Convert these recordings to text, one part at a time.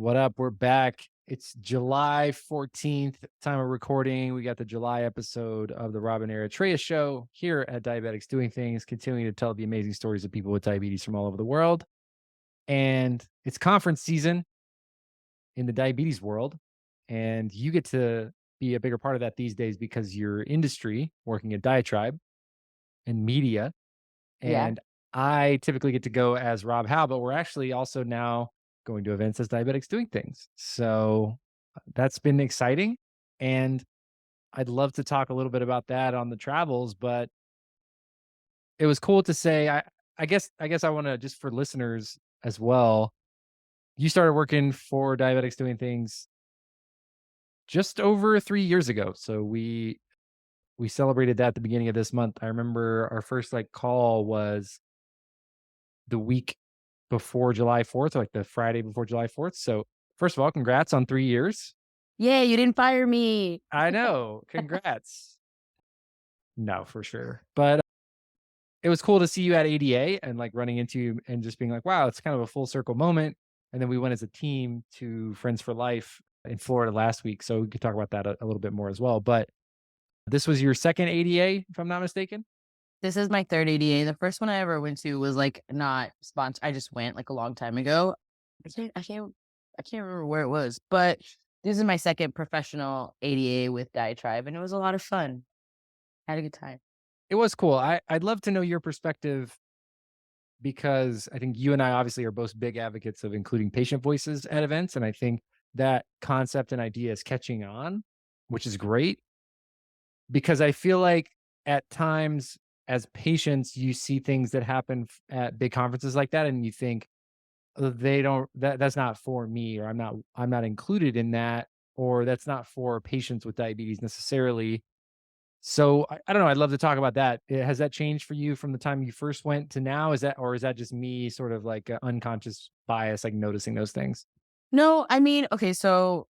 What up? We're back. It's July 14th, time of recording. We got the July episode of the Rob and Eritrea Show here at Diabetics Doing Things, continuing to tell the amazing stories of people with diabetes from all over the world. And it's conference season in the diabetes world. And you get to be a bigger part of that these days because your industry, working at diaTribe and media. Yeah. And I typically get to go as Rob Howe, but we're actually also now going to events as Diabetics Doing Things. So that's been exciting. And I'd love to talk a little bit about that on the travels, but it was cool to say I guess I want to just for listeners as well. You started working for Diabetics Doing Things just over 3 years ago. So we celebrated that at the beginning of this month. I remember our first call was the week before July 4th, like the Friday before July 4th. So, first of all, congrats on 3 years. Yay, you didn't fire me. I know, congrats. No, for sure. But it was cool to see you at ADA and, running into you and just being like, "Wow, it's kind of a full circle moment." And then we went as a team to Friends for Life in Florida last week, so we could talk about that a little bit more as well. But this was your second ADA, if I'm not mistaken? This is my 3rd ADA. The first one I ever went to was, not sponsored. I just went, a long time ago. I can't remember where it was, but this is my 2nd professional ADA with diaTribe, and it was a lot of fun. Had a good time. It was cool. I'd love to know your perspective because I think you and I obviously are both big advocates of including patient voices at events. And I think that concept and idea is catching on, which is great because I feel like at times as patients, you see things that happen at big conferences like that, and you think they don't that's not for me, or I'm not included in that, or that's not for patients with diabetes necessarily. So I don't know. I'd love to talk about that. Has that changed for you from the time you first went to now? Is that just me sort of like unconscious bias, like noticing those things? No, I mean, okay, so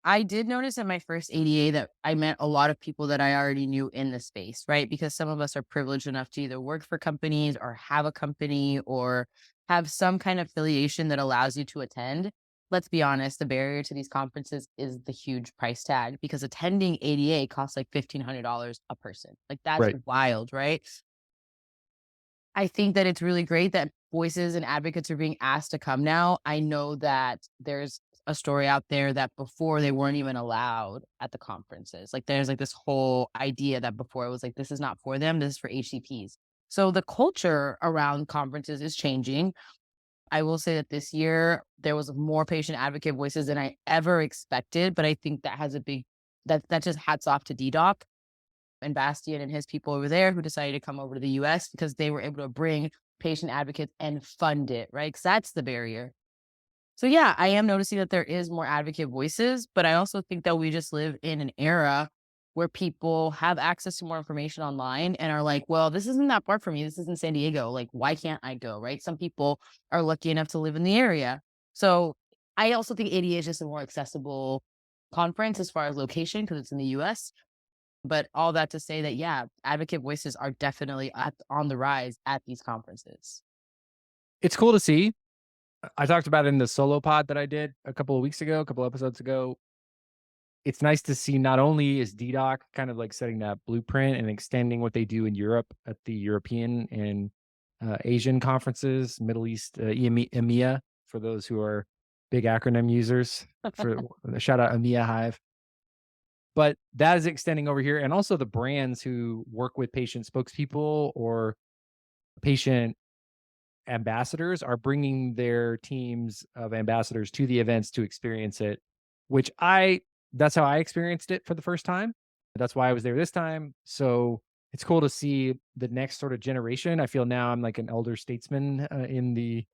I did notice in my first ADA that I met a lot of people that I already knew in the space, right? Because some of us are privileged enough to either work for companies or have a company or have some kind of affiliation that allows you to attend. Let's be honest, the barrier to these conferences is the huge price tag because attending ADA costs like $1,500 a person. Like that's Right. wild, right? I think that it's really great that voices and advocates are being asked to come now. I know that there's a story out there that before they weren't even allowed at the conferences. Like there's this whole idea that before it was like, this is not for them, this is for HCPs. So the culture around conferences is changing. I will say that this year there was more patient advocate voices than I ever expected, but I think that has a big that just hats off to DDoc and Bastian and his people over there who decided to come over to the US because they were able to bring patient advocates and fund it, right? Because that's the barrier. So, yeah, I am noticing that there is more advocate voices, but I also think that we just live in an era where people have access to more information online and are like, well, this isn't that far from me. This is in San Diego. Like, why can't I go? Right. Some people are lucky enough to live in the area. So, I also think ADA is just a more accessible conference as far as location because it's in the US. But all that to say that, yeah, advocate voices are definitely on the rise at these conferences. It's cool to see. I talked about it in the solo pod that I did a couple of weeks ago, a couple episodes ago. It's nice to see not only is DDoc kind of like setting that blueprint and extending what they do in Europe at the European and Asian conferences, Middle East, EMEA, for those who are big acronym users. For shout out EMEA Hive, but that is extending over here, and also the brands who work with patient spokespeople or patient ambassadors are bringing their teams of ambassadors to the events to experience it, which I that's how I experienced it for the first time. That's why I was there this time. So it's cool to see the next sort of generation. I feel now I'm like an elder statesman in the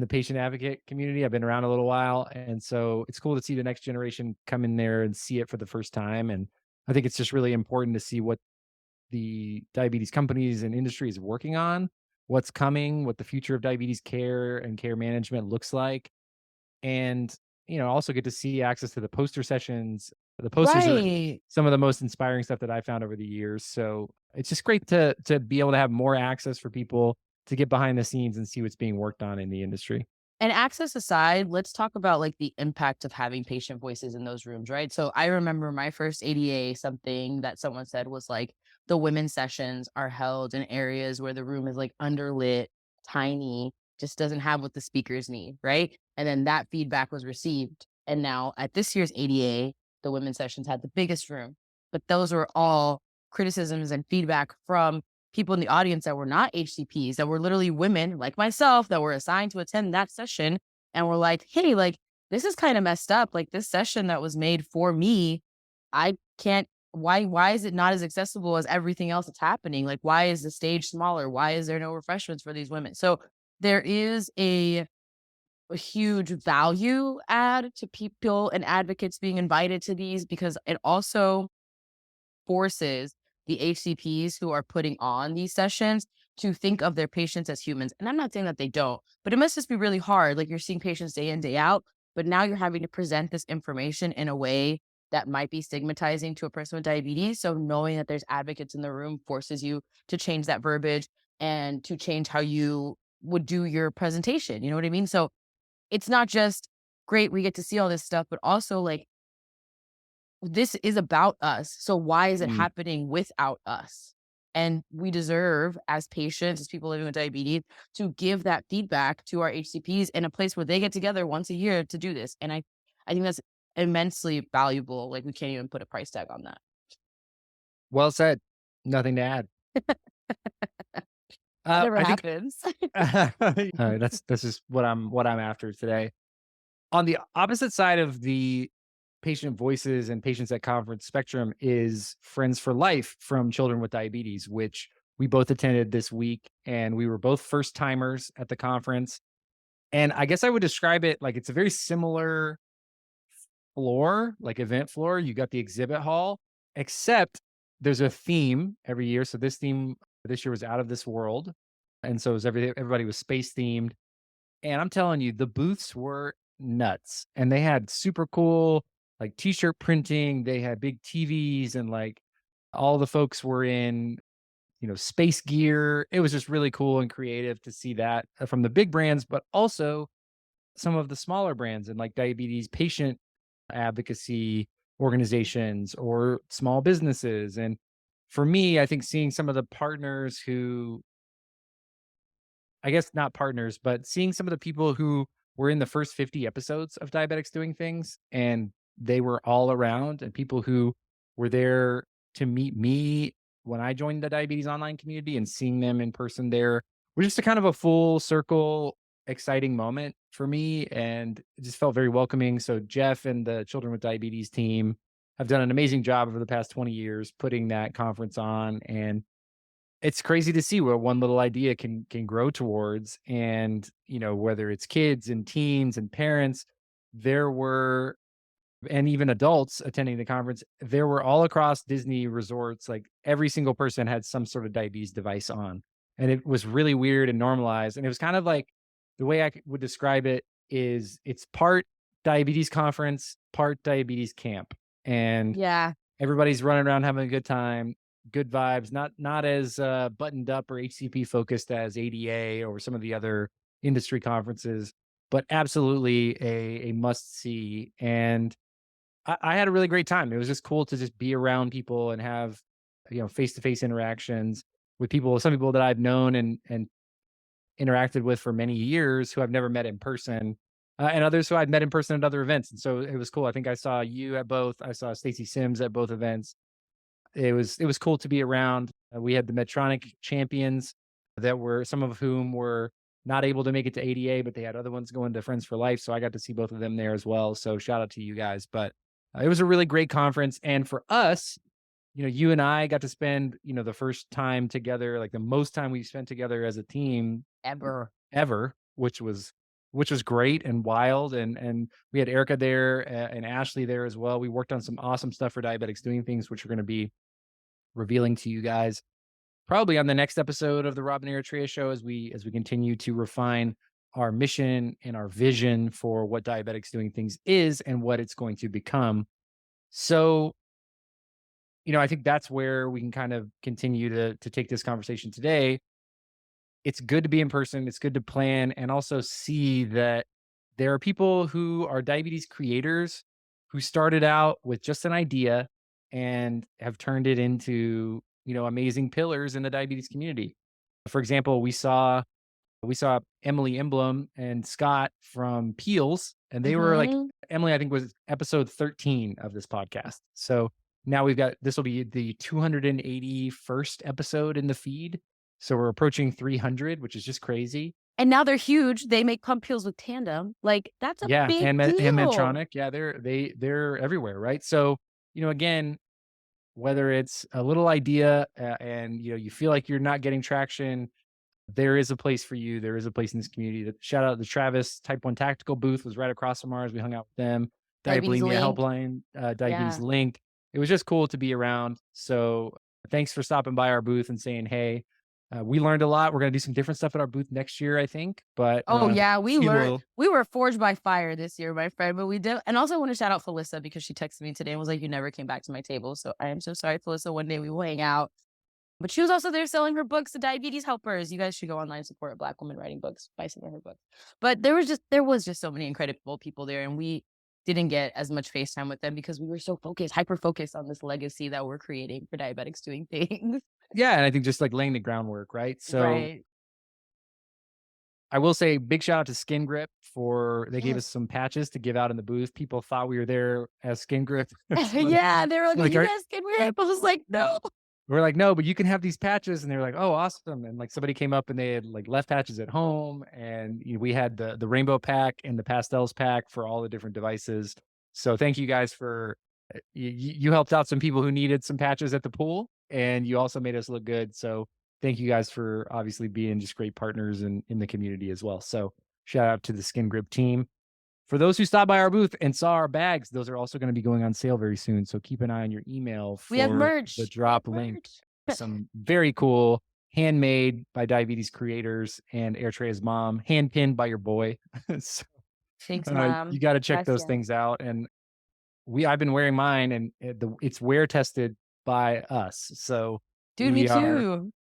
patient advocate community. I've been around a little while, and so it's cool to see the next generation come in there and see it for the first time. And I think it's just really important to see what the diabetes companies and industry is working on, what's coming, what the future of diabetes care and care management looks like. And, also get to see access to the poster sessions. The posters are Right. some of the most inspiring stuff that I found over the years. So it's just great to be able to have more access for people to get behind the scenes and see what's being worked on in the industry. And access aside, let's talk about like the impact of having patient voices in those rooms, right? So I remember my first ADA, something that someone said was like the women's sessions are held in areas where the room is like underlit, tiny, just doesn't have what the speakers need, right? And then that feedback was received. And now at this year's ADA, the women's sessions had the biggest room. But those were all criticisms and feedback from people in the audience that were not HCPs, that were literally women like myself that were assigned to attend that session and were like, hey, like, this is kind of messed up. Like this session that was made for me, I can't why is it not as accessible as everything else that's happening? Like, why is the stage smaller? Why is there no refreshments for these women? So there is a huge value add to people and advocates being invited to these because it also forces the HCPs who are putting on these sessions to think of their patients as humans. And I'm not saying that they don't, but it must just be really hard. Like you're seeing patients day in, day out, but now you're having to present this information in a way that might be stigmatizing to a person with diabetes. So knowing that there's advocates in the room forces you to change that verbiage and to change how you would do your presentation. You know what I mean? So it's not just great, we get to see all this stuff, but also like this is about us. So why is it Mm. happening without us? And we deserve, as patients, as people living with diabetes, to give that feedback to our HCPs in a place where they get together once a year to do this. And I think that's immensely valuable. Like we can't even put a price tag on that. Well said. Nothing to add. Whatever I think happens. that's just what I'm after today. On the opposite side of the patient voices and patients at conference spectrum is Friends for Life from Children with Diabetes, which we both attended this week, and we were both first timers at the conference. And I guess I would describe it like it's a very similar floor, like event floor. You got the exhibit hall, except there's a theme every year. So this theme this year was Out of This World. And so it was everybody was space themed. And I'm telling you, the booths were nuts. And they had super cool like t-shirt printing. They had big TVs and like all the folks were in, space gear. It was just really cool and creative to see that from the big brands, but also some of the smaller brands and like diabetes patient advocacy organizations or small businesses. And for me, I think seeing some of the partners who, I guess not partners, but seeing some of the people who were in the first 50 episodes of Diabetics Doing Things, and they were all around, and people who were there to meet me when I joined the diabetes online community and seeing them in person there was just a kind of a full circle, exciting moment for me. And it just felt very welcoming. So, Jeff and the Children with Diabetes team have done an amazing job over the past 20 years putting that conference on. And it's crazy to see where one little idea can grow towards. And whether it's kids and teens and parents, there were, and even adults attending the conference, there were all across Disney resorts, like every single person had some sort of diabetes device on, and it was really weird and normalized. And it was kind of like, the way would describe it is it's part diabetes conference, part diabetes camp, and Yeah. everybody's running around having a good time, good vibes, not as, buttoned up or HCP focused as ADA or some of the other industry conferences, but absolutely a must see. And I had a really great time. It was just cool to just be around people and have, face to face interactions with people, some people that I've known and interacted with for many years who I've never met in person, and others who I'd met in person at other events. And so it was cool. I think I saw you at both. I saw Stacy Sims at both events. It was cool to be around. We had the Medtronic champions that were, some of whom were not able to make it to ADA, but they had other ones going to Friends for Life. So I got to see both of them there as well. So shout out to you guys. But it was a really great conference. And for us, you and I got to spend, the first time together, like the most time we spent together as a team Ever. ever, which was great and wild. And we had Erica there and Ashley there as well. We worked on some awesome stuff for Diabetics Doing Things, which we're going to be revealing to you guys probably on the next episode of the Rob and Eritrea Show as we continue to refine our mission and our vision for what Diabetics Doing Things is and what it's going to become. So, I think that's where we can kind of continue to take this conversation today it's good to be in person. It's good to plan and also see that there are people who are diabetes creators who started out with just an idea and have turned it into, amazing pillars in the diabetes community. For example, we saw Emily Emblem and Scott from Peels, and they were like Mhm. Emily, I think, was episode 13 of this podcast. So now we've got this will be the 281st episode in the feed. So we're approaching 300, which is just crazy. And now they're huge. They make pump pills with Tandem. Like, that's a Yeah, big and deal. Medtronic, yeah, they're everywhere, right? So, again, whether it's a little idea, and you feel like you're not getting traction, there is a place for you. There is a place in this community. Shout out to Travis. Type 1 Tactical booth was right across from ours. We hung out with them. Diabetes Diabulimia Link. Helpline, Diabetes Yeah. Link. It was just cool to be around. So thanks for stopping by our booth and saying, hey, we learned a lot. We're going to do some different stuff at our booth next year, I think. But Oh, yeah, we we learned will. we were forged by fire this year, my friend, but we did and also I wanna shout out Felissa because she texted me today and was like, "You never came back to my table." So I am so sorry, Felissa. One day we will hang out. But she was also there selling her books to diabetes helpers. You guys should go online and support a Black woman writing books, buy some of her books. But there was just so many incredible people there, and we didn't get as much face time with them because we were so focused, hyper focused on this legacy that we're creating for Diabetics Doing Things. Yeah. And I think just like laying the groundwork, right? So Right. I will say big shout out to Skin Grip for they gave us Yes. some patches to give out in the booth. People thought we were there as Skin Grip. Yeah, they were like, "Are Like, you guys can rip?" I was like, "No." we're like, no, but you can have these patches. And they were like, oh, awesome. And like somebody came up and they had like left patches at home. And we had the rainbow pack and the pastels pack for all the different devices. So thank you guys for you helped out some people who needed some patches at the pool. And you also made us look good. So thank you guys for obviously being just great partners in the community as well. So shout out to the Skin Grip team. For those who stopped by our booth and saw our bags, those are also going to be going on sale very soon. So keep an eye on your email We have for the merch. We have drop link. merch. Some very cool, handmade by diabetes creators and Eritrea's mom, hand pinned by your boy. So, Thanks, you mom. got to check those Gracias. things out. And I've been wearing mine, and it's wear tested by us. So Dude, me we are too.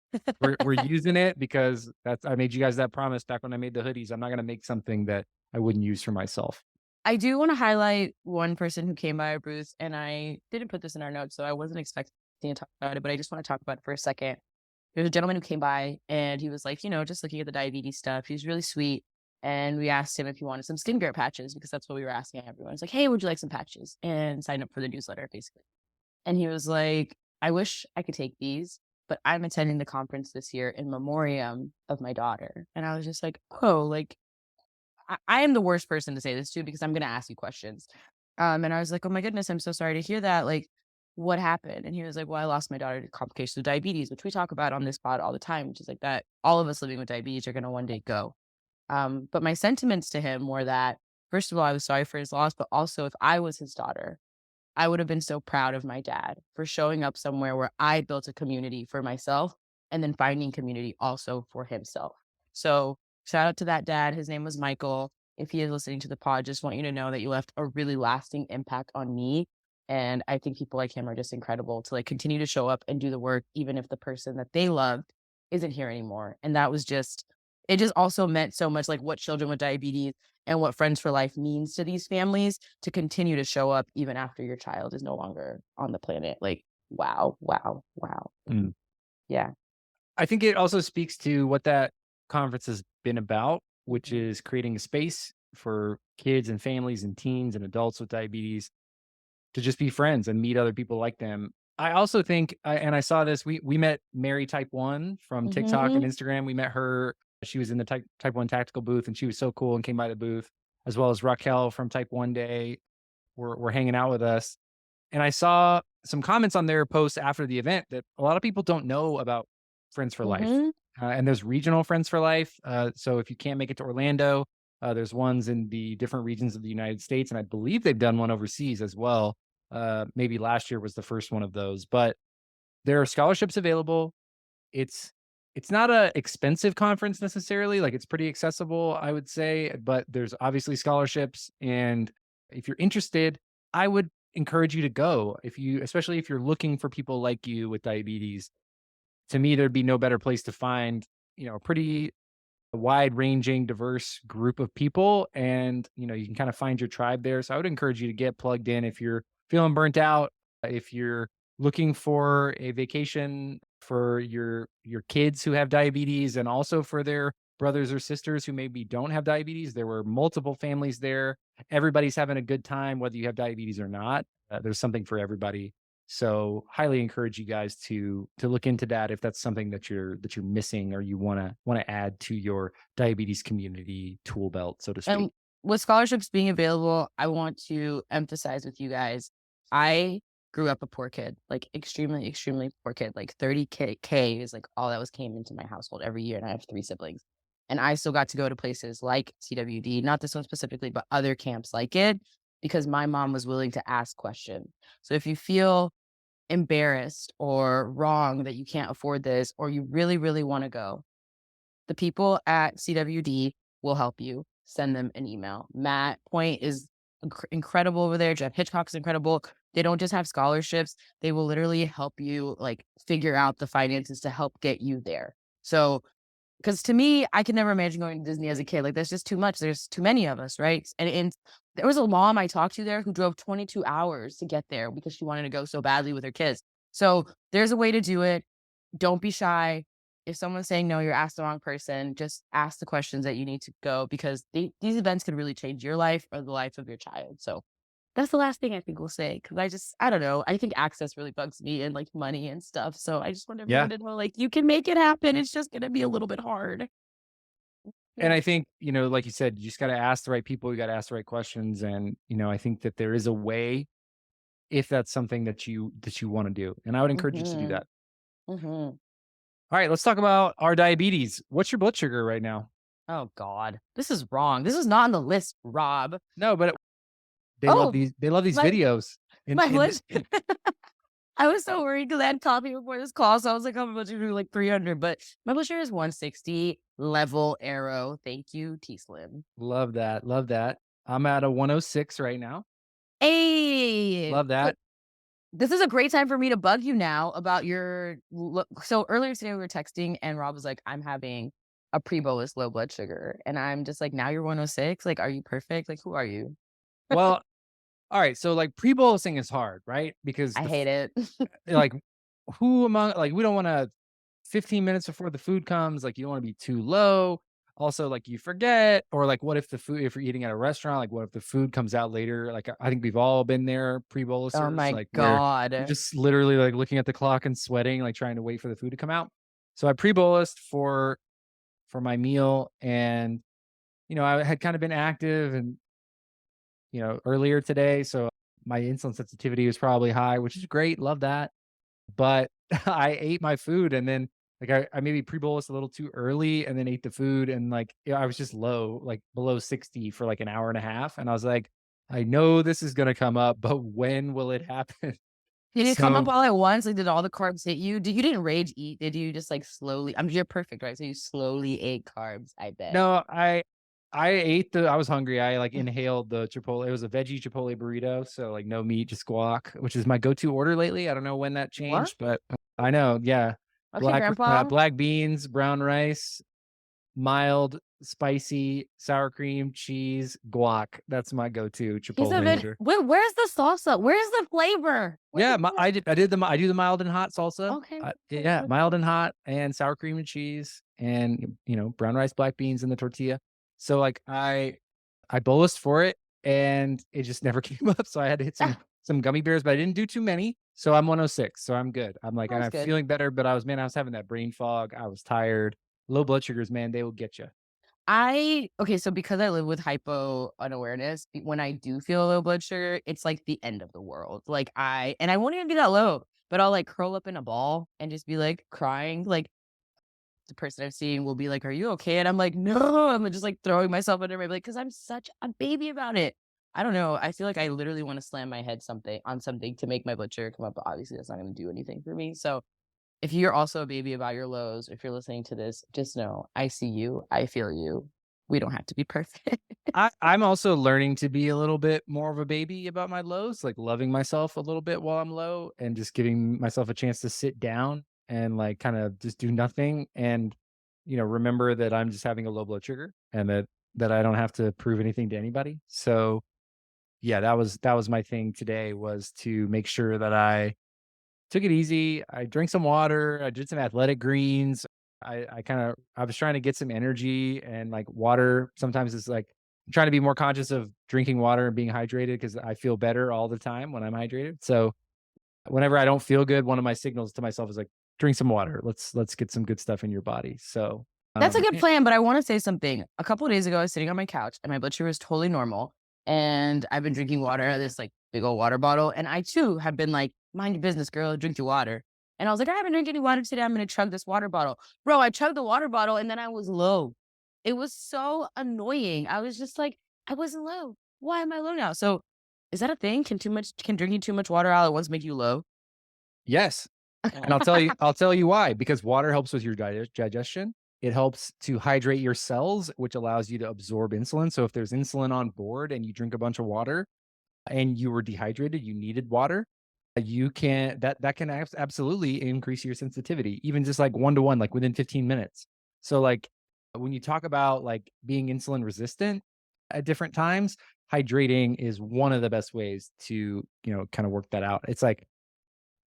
we're using it because I made you guys that promise back when I made the hoodies. I'm not going to make something that I wouldn't use for myself. I do wanna highlight one person who came by our booth, and I didn't put this in our notes, so I wasn't expecting to talk about it, but I just wanna talk about it for a second. There's a gentleman who came by, and he was like, just looking at the diabetes stuff. He was really sweet, and we asked him if he wanted some skincare patches because that's what we were asking everyone. It's like, "Hey, would you like some patches?" And sign up for the newsletter, basically. And he was like, "I wish I could take these, but I'm attending the conference this year in memoriam of my daughter." And I was just like, "Oh, like, I am the worst person to say this to because I'm gonna ask you questions." And I was like, "Oh my goodness, I'm so sorry to hear that. Like, what happened?" And he was like, "Well, I lost my daughter to complications of diabetes," which we talk about on this pod all the time, which is like that all of us living with diabetes are gonna one day go. But my sentiments to him were that, first of all, I was sorry for his loss, but also if I was his daughter, I would have been so proud of my dad for showing up somewhere where I built a community for myself and then finding community also for himself. So shout out to that dad. His name was Michael. If he is listening to the pod, just want you to know that you left a really lasting impact on me. And I think people like him are just incredible to like continue to show up and do the work, even if the person that they loved isn't here anymore. And that was just, it just also meant so much like what children with diabetes and what Friends for Life means to these families to continue to show up even after your child is no longer on the planet. Like, wow, wow, wow. Mm. Yeah. I think it also speaks to what that conference has been about, which Mhm. is creating a space for kids and families and teens and adults with diabetes to just be friends and meet other people like them. I also think, and I saw this, we met Mary Type 1 from TikTok and Mhm. Instagram. We met her. She was in the Type 1 tactical booth and she was so cool and came by the booth, as well as Raquel from Type 1 Day were hanging out with us. And I saw some comments on their posts after the event that a lot of people don't know about Friends for Life. Mhm. And there's regional Friends for Life. So if you can't make it to Orlando, there's ones in the different regions of the United States. And I believe they've done one overseas as well. Maybe last year was the first one of those. But there are scholarships available. It's it's not a expensive conference necessarily, like, it's pretty accessible, I would say, but there's obviously scholarships, and if you're interested, I would encourage you to go. Especially if you're looking for people like you with diabetes, to me, there'd be no better place to find a pretty wide-ranging, diverse group of people, and you can kind of find your tribe there. So I would encourage you to get plugged in if you're feeling burnt out, if you're looking for a vacation for your kids who have diabetes, and also for their brothers or sisters who maybe don't have diabetes. There were multiple families there. Everybody's having a good time, whether you have diabetes or not. There's something for everybody. So highly encourage you guys to look into that if that's something that you're missing or you wanna add to your diabetes community tool belt, so to speak. And with scholarships being available, I want to emphasize with you guys, I grew up a poor kid, like extremely, extremely poor kid. Like 30K is like all that was came into my household every year. And I have three siblings. And I still got to go to places like CWD, not this one specifically, but other camps like it, because my mom was willing to ask questions. So if you feel embarrassed or wrong that you can't afford this, or you really, really want to go, the people at CWD will help you. Send them an email. Matt Point is incredible over there. Jeff Hitchcock's incredible. They don't just have scholarships, they will literally help you like figure out the finances to help get you there. So, because to me, I could never imagine going to Disney as a kid. Like, that's just too much. There's too many of us, right? And there was a mom I talked to there who drove 22 hours to get there because she wanted to go so badly with her kids. So there's a way to do it. Don't be shy. If someone's saying no, you're asked the wrong person. Just ask the questions that you need to go, because these events could really change your life or the life of your child. So that's the last thing I think we'll say, because I don't know. I think access really bugs me, and like money and stuff. So I just want everyone Yeah, to know, like, you can make it happen. It's just going to be a little bit hard. and Yeah. I think, like you said, you just gotta ask the right people, you gotta ask the right questions, and, I think that there is a way if that's something that you wanna do, and I would encourage you to do Hmm. that. Hmm. Alright, let's talk about our diabetes. What's your blood sugar right now? Oh God, this is wrong. This is not on the list, Rob. No, but Oh, they love these my videos my in blood. the I was so worried because I had coffee before this call, so I was like, "Oh, my blood sugar like 300," but my blood sugar is 160. Level arrow. Thank you, T Slim. Love that, love that. I'm at a 106 right now. Hey, Love that. this is a great time for me to bug you now about your look. So earlier today we were texting, and Rob was like, "I'm having a pre-bolus low blood sugar," and I'm just like, "Now you're 106. Like, are you perfect? Like, who are you?" Well, alright, so, like, pre-bolusing is hard, right? Because I hate it. like, who among like, we don't wanna 15 minutes before the food comes, like, you don't wanna be too low. Also, like, you forget, or, like, what if you're eating at a restaurant, like, what if the food comes out later? Like, I think we've all been there, Oh pre-bolusers, my like, where you're god. just literally, like, looking at the clock and sweating, like, trying to wait for the food to come out. So I pre-bolused for my meal, and, I had kinda been active and, earlier today, so my insulin sensitivity was probably high, which is great, love that. But I ate my food, and then, like, I maybe pre-bolus a little too early and then ate the food, and, like, I was just low, like, below 60 for, like, an hour and a half, and I was like, "I know this is gonna come up, but when will it happen?" Did it come up So, all at once? Like, did all the carbs hit you? You didn't rage eat, did you just, like, slowly you're perfect, right? So you slowly ate carbs, I bet. no, I ate I was hungry, I, like, inhaled the Chipotle. It was a veggie Chipotle burrito, so, like, no meat, just guac, which is my go-to order lately. I don't know when that What? changed, but I know, yeah. Okay, grandpa. Black beans, brown rice, mild, spicy, sour cream, cheese, guac. That's my go-to He's a Chipotle veg order. where's the salsa? Where's the flavor? Where's Yeah, the my flavor? I do the mild and hot salsa. Okay, okay, Yeah, mild okay. and hot and sour cream and cheese and, brown rice, black beans in the tortilla. So, like, I bolused for it, and it just never came up, so I had to hit Ah, some gummy bears, but I didn't do too many, so I'm 106, so I'm good. I'm like, that's I'm good. feeling better, but I was having that brain fog, I was tired. Low blood sugars, man, they will get you. Okay, so because I live with hypo unawareness, when I do feel low blood sugar, it's like the end of the world. Like, I won't even be that low, but I'll like curl up in a ball and just be like crying. Like, the person I've seen will be like, "Are you okay?" And I'm like, "No." I'm just like throwing myself under my blanket because I'm such a baby about it. I don't know. I feel like I literally want to slam my head something on something to make my blood sugar come up, but obviously that's not going to do anything for me. So if you're also a baby about your lows, if you're listening to this, just know I see you, I feel you. We don't have to be perfect. I'm also learning to be a little bit more of a baby about my lows, like, loving myself a little bit while I'm low and just giving myself a chance to sit down and, like, kinda just do nothing, and remember that I'm just having a low blood sugar and that I don't have to prove anything to anybody. So yeah, that was my thing today, was to make sure that I took it easy. I drank some water. I did some athletic greens. I was trying to get some energy, and like water sometimes is like I'm trying to be more conscious of drinking water and being hydrated because I feel better all the time when I'm hydrated. So whenever I don't feel good, one of my signals to myself is like, drink some water. Let's get some good stuff in your body. So That's a good yeah. plan, but I wanna say something. A couple of days ago, I was sitting on my couch and my blood sugar was totally normal, and I've been drinking water out of this, like, big old water bottle, and I too have been like, "Mind your business, girl, drink your water." And I was like, "I haven't drank any water today, I'm gonna chug this water bottle." Bro, I chugged the water bottle and then I was low. It was so annoying. I was just like, "I wasn't low. Why am I low now?" So, is that a thing? Can drinking too much water all at once make you low? Yes. And I'll tell you why, because water helps with your digestion. It helps to hydrate your cells, which allows you to absorb insulin. So if there's insulin on board and you drink a bunch of water and you were dehydrated, you needed water, you can that can absolutely increase your sensitivity, even just like 1 to 1, like within 15 minutes. So like when you talk about like being insulin resistant at different times, hydrating is one of the best ways to, kind of work that out. It's like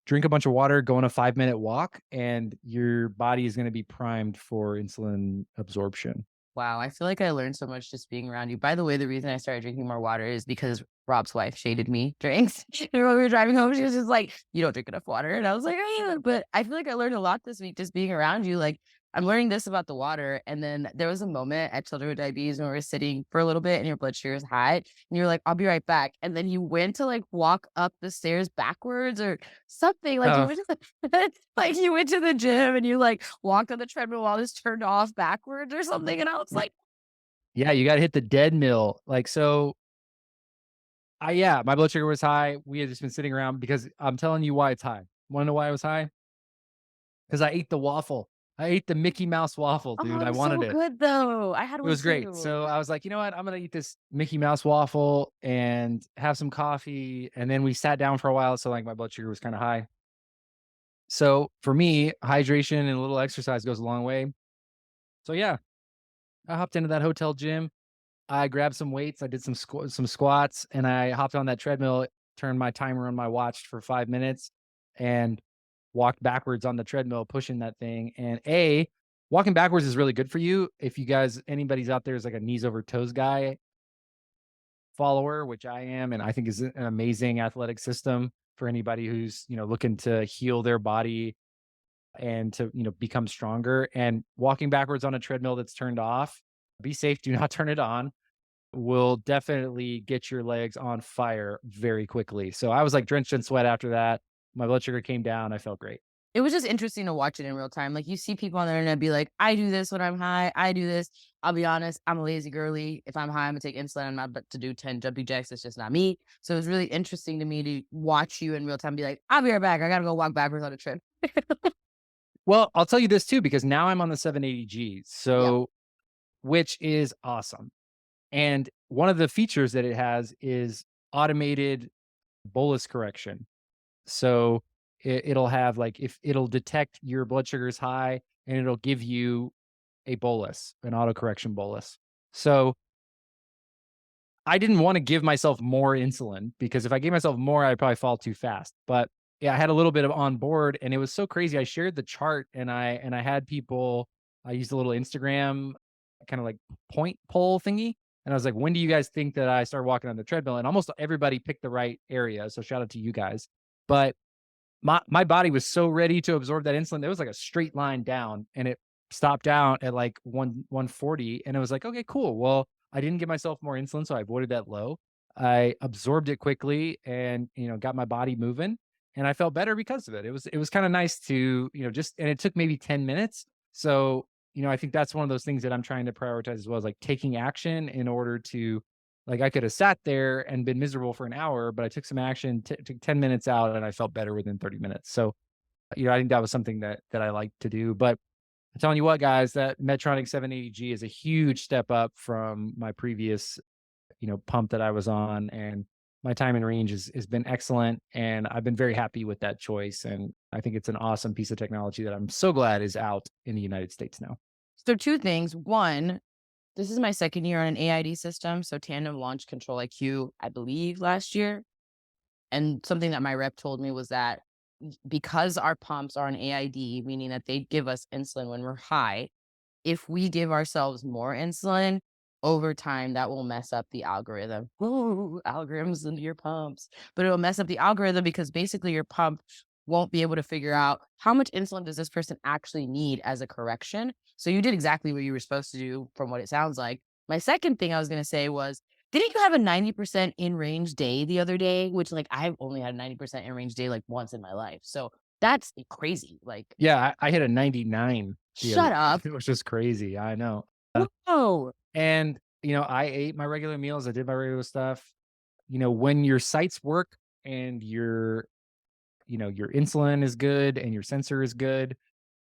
drink a bunch of water, go on a 5-minute walk, and your body is gonna be primed for insulin absorption. Wow, I feel like I learned so much just being around you. By the way, the reason I started drinking more water is because Rob's wife shaded me drinks. And when we were driving home, she was just like, "You don't drink enough water." And I was like, "Oh, yeah." But I feel like I learned a lot this week just being around you. Like, I'm learning this about the water. And then there was a moment at Children with Diabetes when we were sitting for a little bit and your blood sugar is high. And you're like, "I'll be right back." And then you went to like walk up the stairs backwards or something. Like you Oh, went to the like you went to the gym and you like walked on the treadmill while this turned off backwards or something. And I was like, yeah, you gotta hit the dead mill. Like, so yeah, my blood sugar was high. We had just been sitting around because I'm telling you why it's high. Wanna know why it was high? Because I ate the waffle. I ate the Mickey Mouse waffle, "Oh, dude. it I was wanted so it. good though. I had It one was great. too." So I was like, you know what? I'm gonna eat this Mickey Mouse waffle and have some coffee. And then we sat down for a while, so like my blood sugar was kind of high. So for me, hydration and a little exercise goes a long way. So yeah, I hopped into that hotel gym. I grabbed some weights. I did some squats, and I hopped on that treadmill. Turned my timer on my watch for 5 minutes, and walked backwards on the treadmill, pushing that thing. And walking backwards is really good for you. If you guys, anybody's out there is like a knees over toes guy follower, which I am, and I think is an amazing athletic system for anybody who's looking to heal their body and to become stronger. And walking backwards on a treadmill that's turned off, be safe, do not turn it on, will definitely get your legs on fire very quickly. So I was like drenched in sweat after that. My blood sugar came down. I felt great. It was just interesting to watch it in real time. Like, you see people on the internet be like, "I do this when I'm high. I do this." I'll be honest, I'm a lazy girly. If I'm high, Imma take insulin. I'm not about to do 10 jumping jacks. It's just not me. So it was really interesting to me to watch you in real time be like, "I'll be right back. I gotta go walk backwards on a tread." Well, I'll tell you this too, because now I'm on the 780G, Yep. so which is awesome. And one of the features that it has is automated bolus correction. So it'll have like if it'll detect your blood sugar is high and it'll give you a bolus, an auto correction bolus. So I didn't want to give myself more insulin because if I gave myself more, I'd probably fall too fast. But yeah, I had a little bit of on board and it was so crazy. I shared the chart and I had people, I used a little Instagram kind of like point poll thingy. And I was like, when do you guys think that I start walking on the treadmill? And almost everybody picked the right area. So shout out to you guys. But my body was so ready to absorb that insulin. There was like a straight line down and it stopped out at like 140. And it was like, okay, cool. Well, I didn't give myself more insulin, so I avoided that low. I absorbed it quickly and got my body moving. And I felt better because of it. It was kind of nice to, just and it took maybe 10 minutes. So, I think that's one of those things that I'm trying to prioritize as well, is like taking action in order to like, I could have sat there and been miserable for an hour, but I took some action, took 10 minutes out, and I felt better within 30 minutes. So, I think that was something that I like to do. But I'm telling you what, guys, that Medtronic 780G is a huge step up from my previous, pump that I was on, and my time in range has been excellent, and I've been very happy with that choice. And I think it's an awesome piece of technology that I'm so glad is out in the United States now. So 2 things. 1, this is my 2nd year on an AID system, so Tandem launched Control-IQ, I believe, last year, and something that my rep told me was that because our pumps are an AID, meaning that they give us insulin when we're high, if we give ourselves more insulin, over time, that will mess up the algorithm. Ooh, algorithms into your pumps. But it'll mess up the algorithm because basically your pump won't be able to figure out how much insulin does this person actually need as a correction. So you did exactly what you were supposed to do from what it sounds like. My second thing I was going to say was, didn't you have a 90% in range day the other day? Which, like, I've only had a 90% in range day like once in my life. So that's crazy. Like, Yeah, I hit a 99 the shut other up. which was crazy, I know. Whoa. And, I ate my regular meals, I did my regular stuff. When your sites work and your insulin is good and your sensor is good,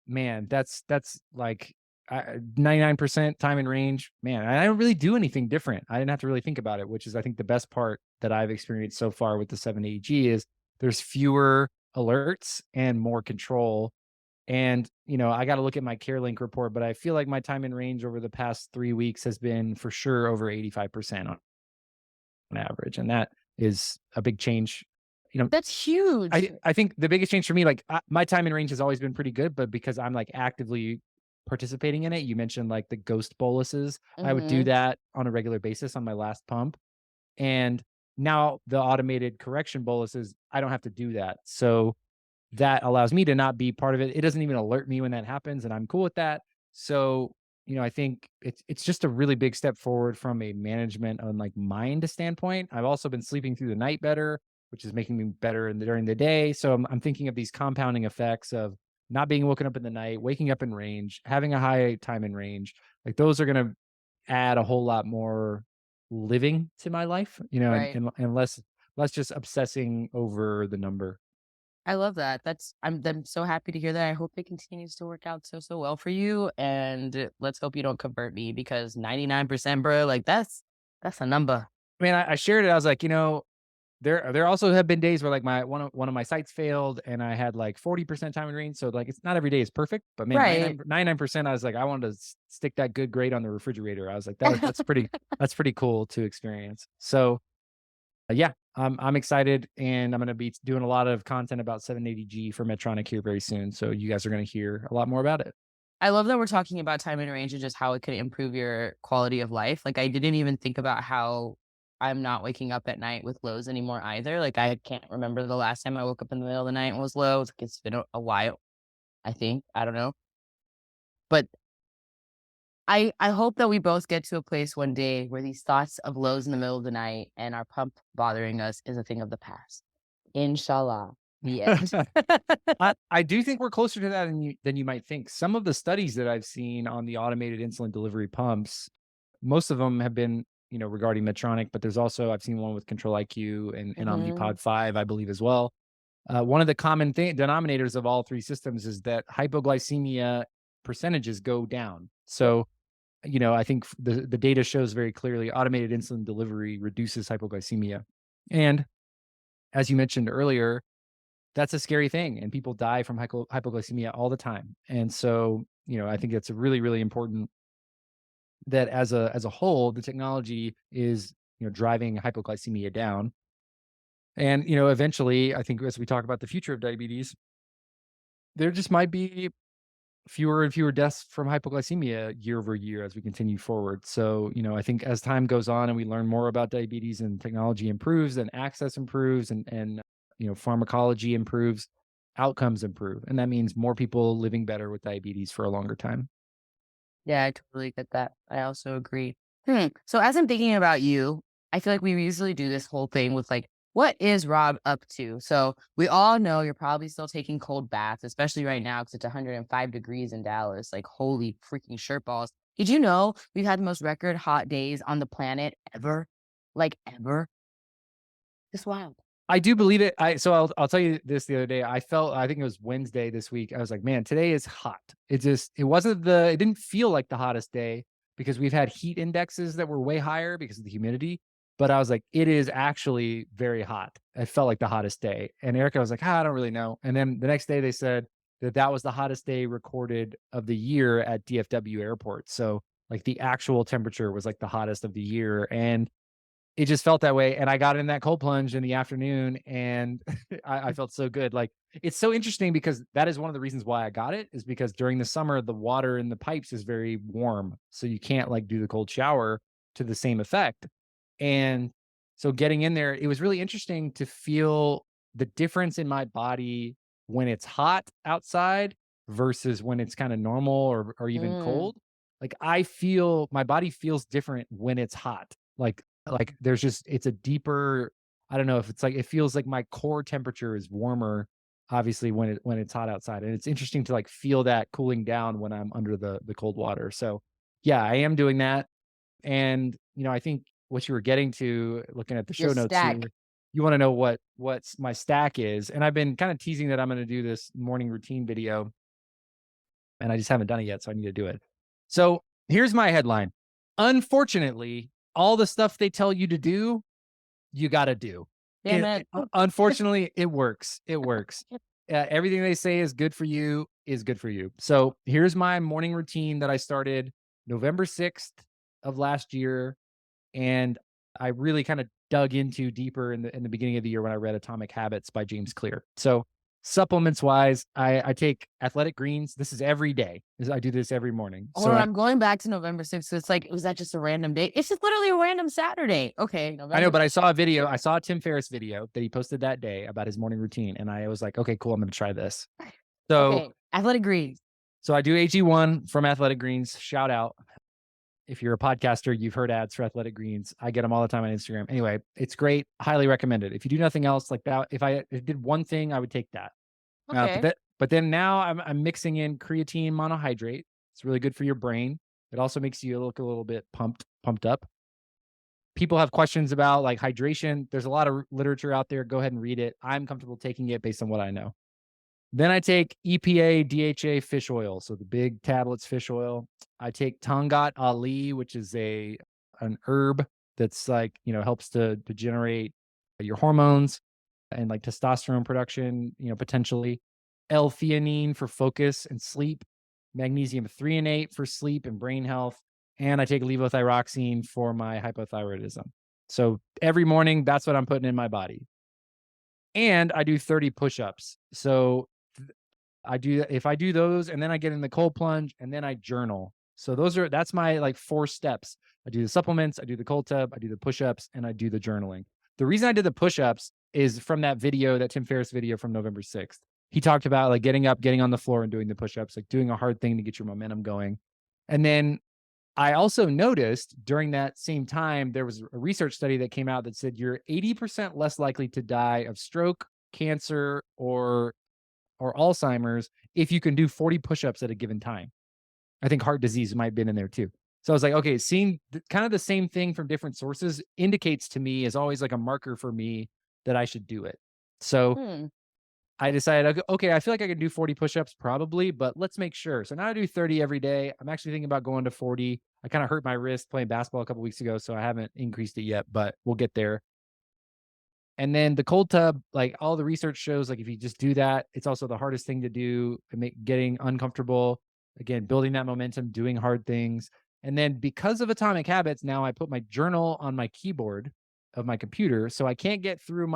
man, that's like 99% time in range, man. And I don't really do anything different. I didn't have to really think about it, which is I think the best part that I've experienced so far with the 780G is there's fewer alerts and more control. And, I got to look at my CareLink report, but I feel like my time in range over the past 3 weeks has been for sure over 85% on average. And that is a big change. You know, That's huge. I think the biggest change for me, like my time in range has always been pretty good, but because I'm like actively participating in it, you mentioned like the ghost boluses. I would do Mhm. that on a regular basis on my last pump. And now the automated correction boluses, I don't have to do that. So that allows me to not be part of it. It doesn't even alert me when that happens, and I'm cool with that. So, I think it's just a really big step forward from a management on like mind standpoint. I've also been sleeping through the night better, which is making me better during the day. So I'm thinking of these compounding effects of not being woken up in the night, waking up in range, having a high time in range. Like those are gonna add a whole lot more living to my life, and Right. and less just obsessing over the number. I love that. I'm so happy to hear that. I hope it continues to work out so well for you, and let's hope you don't convert me because 99%, bro, like that's a number. I mean, I shared it. I was like, there also have been days where like my one of my sites failed and I had like 40% time in range. So like it's not every day is perfect, but man, Right. 99% I was like, I wanted to stick that good grade on the refrigerator. I was like, that's pretty cool to experience. So yeah, I'm excited and I'm gonna be doing a lot of content about 780G for Medtronic here very soon. So you guys are gonna hear a lot more about it. I love that we're talking about time and range and just how it could improve your quality of life. Like, I didn't even think about how I'm not waking up at night with lows anymore either. Like, I can't remember the last time I woke up in the middle of the night and was low. It's been a while, I think. I don't know. But I hope that we both get to a place one day where these thoughts of lows in the middle of the night and our pump bothering us is a thing of the past. Inshallah. The end. I do think we're closer to that than you might think. Some of the studies that I've seen on the automated insulin delivery pumps, most of them have been, regarding Medtronic, but there's also I've seen one with Control IQ and Mhm. Omnipod 5, I believe as well. One of the common denominators of all three systems is that hypoglycemia percentages go down. So, I think the data shows very clearly automated insulin delivery reduces hypoglycemia. And as you mentioned earlier, that's a scary thing, and people die from hypoglycemia all the time. And so, I think it's really, really important that as a whole, the technology is, driving hypoglycemia down. And, eventually, I think as we talk about the future of diabetes, there just might be fewer and fewer deaths from hypoglycemia year over year as we continue forward. So, I think as time goes on and we learn more about diabetes and technology improves and access improves and pharmacology improves, outcomes improve. And that means more people living better with diabetes for a longer time. Yeah, I totally get that. I also agree. So as I'm thinking about you, I feel like we usually do this whole thing with like, what is Rob up to? So we all know you're probably still taking cold baths, especially right now because it's 105 degrees in Dallas. Like, holy freaking shirt balls. Did you know we've had the most record hot days on the planet ever? Like, ever? Just wild. I do believe it. I'll tell you this the other day. I think it was Wednesday this week. I was like, man, today is hot. It didn't feel like the hottest day because we've had heat indexes that were way higher because of the humidity. But I was like, it is actually very hot. It felt like the hottest day. And Erica was like, I don't really know. And then the next day they said that was the hottest day recorded of the year at DFW airport. So like the actual temperature was like the hottest of the year. And it just felt that way, and I got in that cold plunge in the afternoon, and I felt so good. Like, it's so interesting because that is one of the reasons why I got it, is because during the summer, the water in the pipes is very warm, so you can't, like, do the cold shower to the same effect, and so getting in there, it was really interesting to feel the difference in my body when it's hot outside versus when it's kinda normal or even Mm, cold. Like, I feel my body feels different when it's hot. Like there's just it's a deeper I don't know if it's like it feels like my core temperature is warmer, obviously, when it's hot outside, and it's interesting to, like, feel that cooling down when I'm under the cold water, so, yeah, I am doing that, and, I think what you were getting to, looking at the your show notes stack. here, you wanna know what's my stack is, and I've been kinda teasing that I'm gonna do this morning routine video, and I just haven't done it yet, so I need to do it. So, here's my headline: "Unfortunately, all the stuff they tell you to do, you gotta do." Damn it. Unfortunately, it works. It works. Everything they say is good for you is good for you. So, here's my morning routine that I started November 6th of last year, and I really kinda dug into deeper in the beginning of the year when I read Atomic Habits by James Clear. So, supplements wise, I take athletic greens. This is every day. I do this every morning. Hold So on, I I'm going back to November 6th, so it's like, was that just a random date? It's just literally a random Saturday. Okay, I know, November but I saw a video. I saw a Tim Ferriss video that he posted that day about his morning routine, and I was like, "Okay, cool. I'm gonna try this." So okay, athletic greens. so I do AG1 from Athletic Greens. Shout out. If you're a podcaster, you've heard ads for Athletic Greens. I get them all the time on Instagram. Anyway, it's great. Highly recommend it. If you do nothing else like that, if I did one thing, I would take that. But Okay. then now I'm mixing in creatine monohydrate. It's really good for your brain. It also makes you look a little bit pumped up. People have questions about like hydration. There's a lot of literature out there. Go ahead and read it. I'm comfortable taking it based on what I know. Then I take EPA, DHA fish oil, so the big tablets fish oil. I take Tangat Ali, which is an herb that's like, helps to generate your hormones and like testosterone production, potentially. L-theanine for focus and sleep, magnesium threonate for sleep and brain health, and I take levothyroxine for my hypothyroidism. So every morning, that's what I'm putting in my body. And I do 30 push-ups. So if I do those and then I get in the cold plunge and then I journal. So that's my like 4 steps. I do the supplements, I do the cold tub, I do the push-ups, and I do the journaling. The reason I did the push-ups is from that video, that Tim Ferriss video from November 6th. He talked about like getting up, getting on the floor and doing the push-ups, like doing a hard thing to get your momentum going. And then I also noticed during that same time, there was a research study that came out that said you're 80% less likely to die of stroke, cancer, or Alzheimer's if you can do 40 push-ups at a given time. I think heart disease might have been in there too. So I was like, okay, seeing kind of the same thing from different sources indicates to me is always like a marker for me that I should do it. So Hmm. I decided, okay, I feel like I can do 40 push-ups probably, but let's make sure. So now I do 30 every day. I'm actually thinking about going to 40. I kind of hurt my wrist playing basketball a couple weeks ago, so I haven't increased it yet, but we'll get there. And then the cold tub, like all the research shows, like if you just do that, it's also the hardest thing to do, getting uncomfortable, again, building that momentum, doing hard things. And then because of Atomic Habits, now I put my journal on my keyboard of my computer. So I can't get to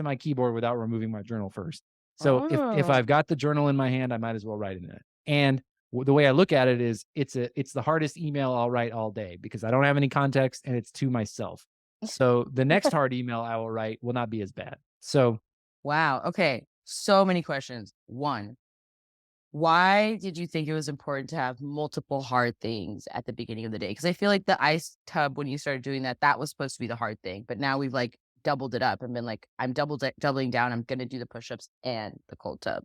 my keyboard without removing my journal first. So if Oh, I've got the journal in my hand, I might as well write in it. And the way I look at it is it's the hardest email I'll write all day because I don't have any context and it's to myself. So the next hard email I will write will not be as bad. So wow. Okay. So many questions. One, why did you think it was important to have multiple hard things at the beginning of the day? Because I feel like the ice tub, when you started doing that, that was supposed to be the hard thing. But now we've like doubled it up and been like, I'm doubling down. I'm going to do the push ups and the cold tub.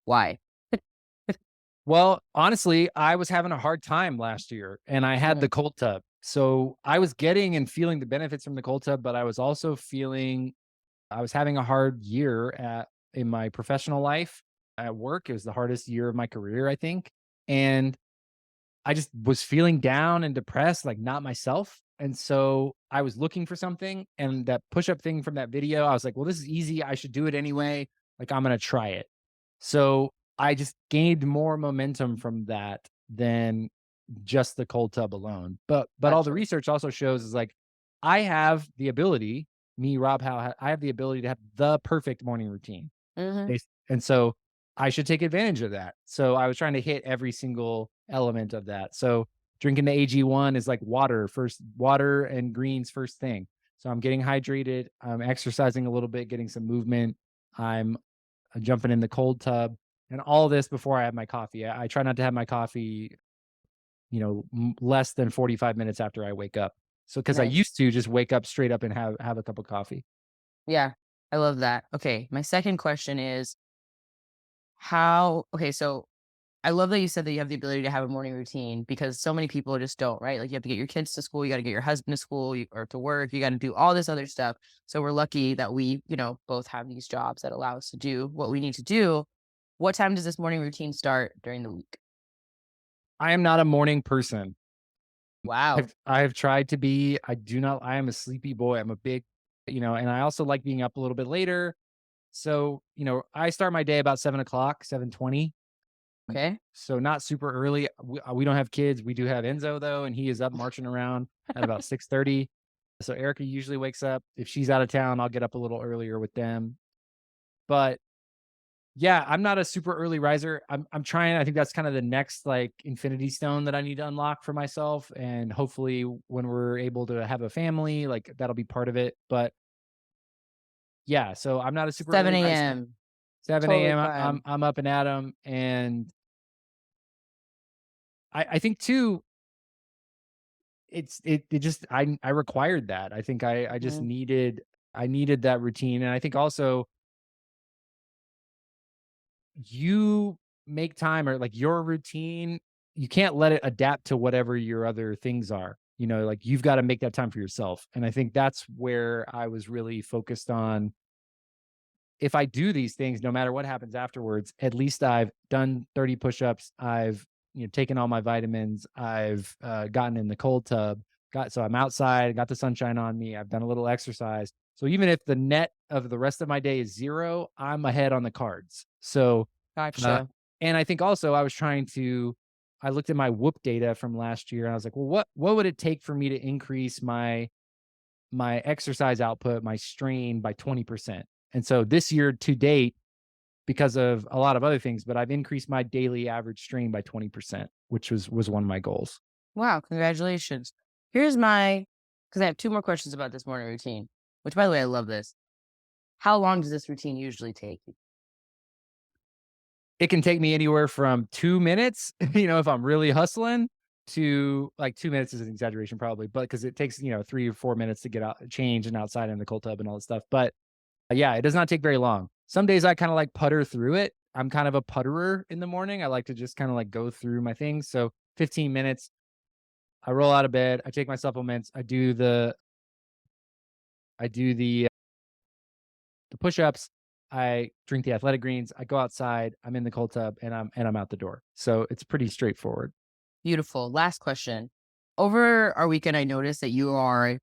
Why? well, honestly, I was having a hard time last year and I had Mm, the cold tub. So I was getting and feeling the benefits from the cold tub, but I was also feeling I was having a hard year in my professional life at work. It was the hardest year of my career, I think. And I just was feeling down and depressed, like not myself. And so I was looking for something. And that push up thing from that video, I was like, well, this is easy. I should do it anyway. Like, I'm going to try it. So I just gained more momentum from that than just the cold tub alone. But all the Gotcha. research also shows is like I have the ability, me, Rob Howe, I have the ability to have the perfect morning routine. Mhm. And so I should take advantage of that. So I was trying to hit every single element of that. So drinking the AG1 is like water and greens first thing. So I'm getting hydrated, I'm exercising a little bit, getting some movement. I'm jumping in the cold tub and all this before I have my coffee. I try not to have my coffee, less than 45 minutes after I wake up. So cuz I Nice. used to just wake up straight up and have a cup of coffee. Yeah, I love that. Okay, my second question is how okay, so I love that you said that you have the ability to have a morning routine because so many people just don't, right? Like you have to get your kids to school, you got to get your husband to school or to work, you got to do all this other stuff. So we're lucky that we, both have these jobs that allow us to do what we need to do. What time does this morning routine start during the week? I am not a morning person. Wow. I've tried to be. I am a sleepy boy. I'm a big, and I also like being up a little bit later. So, I start my day about 7 o'clock, 7:20. Okay. So not super early. We don't have kids. We do have Enzo though, and he is up marching around at about 6:30. So Erica usually wakes up. If she's out of town, I'll get up a little earlier with them. But yeah, I'm not a super early riser. I'm trying. I think that's kind of the next like infinity stone that I need to unlock for myself. And hopefully when we're able to have a family, like that'll be part of it. But yeah, so I'm not a super early 7 riser. a.m. 7 Totally a.m. I'm fine. I'm up and at 'em. And I think too, it just I required that. I think I just Mhm. needed that routine. And I think also you make time or like your routine, you can't let it adapt to whatever your other things are. Like you've got to make that time for yourself. And I think that's where I was really focused on. If I do these things, no matter what happens afterwards, at least I've done 30 push-ups. I've taken all my vitamins. I've gotten in the cold tub. So I'm outside, got the sunshine on me. I've done a little exercise. So even if the net of the rest of my day is zero, I'm ahead on the cards. So, uh, Gotcha. and I think also I looked at my Whoop data from last year and I was like, well, what would it take for me to increase my exercise output, my strain by 20%? And so this year to date, because of a lot of other things, but I've increased my daily average strain by 20%, which was one of my goals. Wow, congratulations. Here's my because I have two more questions about this morning routine, which by the way, I love this. How long does this routine usually take you? It can take me anywhere from 2 minutes, if I'm really hustling, to like 2 minutes is an exaggeration probably, but because it takes, 3 or 4 minutes to get out, change and outside in the cold tub and all that stuff. But yeah, it does not take very long. Some days I kind of like putter through it. I'm kind of a putterer in the morning. I like to just kind of like go through my things. So 15 minutes, I roll out of bed, I take my supplements, I do the push-ups, I drink the athletic greens, I go outside, I'm in the cold tub, and I'm out the door. So it's pretty straightforward. Beautiful. Last question. Over our weekend, I noticed that you are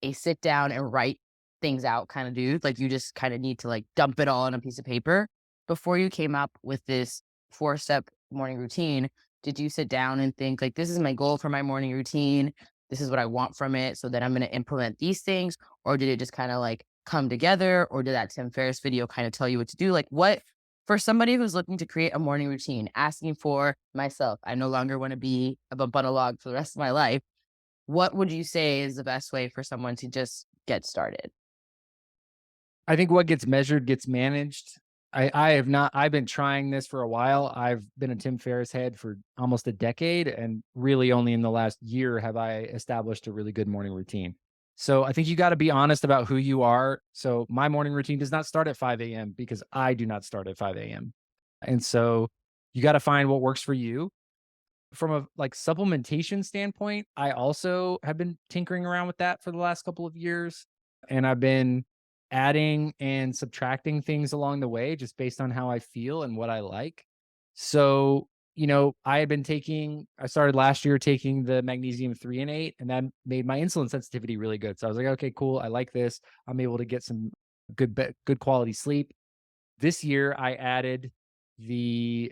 a sit down and write things out kind of dude. Like you just kind of need to like dump it all on a piece of paper. Before you came up with this 4-step morning routine, did you sit down and think like this is my goal for my morning routine? This is what I want from it so that I'm going to implement these things? Or did it just kind of like come together? Or did that Tim Ferriss video kind of tell you what to do? Like what for somebody who's looking to create a morning routine, asking for myself, I no longer want to be a bump on a log for the rest of my life. What would you say is the best way for someone to just get started? I think what gets measured gets managed. I've been trying this for a while. I've been a Tim Ferriss head for almost a decade, and really only in the last year have I established a really good morning routine. So I think you got to be honest about who you are. So my morning routine does not start at 5 a.m. because I do not start at 5 a.m. And so you got to find what works for you. From a like supplementation standpoint, I also have been tinkering around with that for the last couple of years. And I've been adding and subtracting things along the way just based on how I feel and what I like. So, I started last year taking the magnesium 3 and 8, and that made my insulin sensitivity really good. So I was like, okay, cool. I like this. I'm able to get some good quality sleep. This year I added the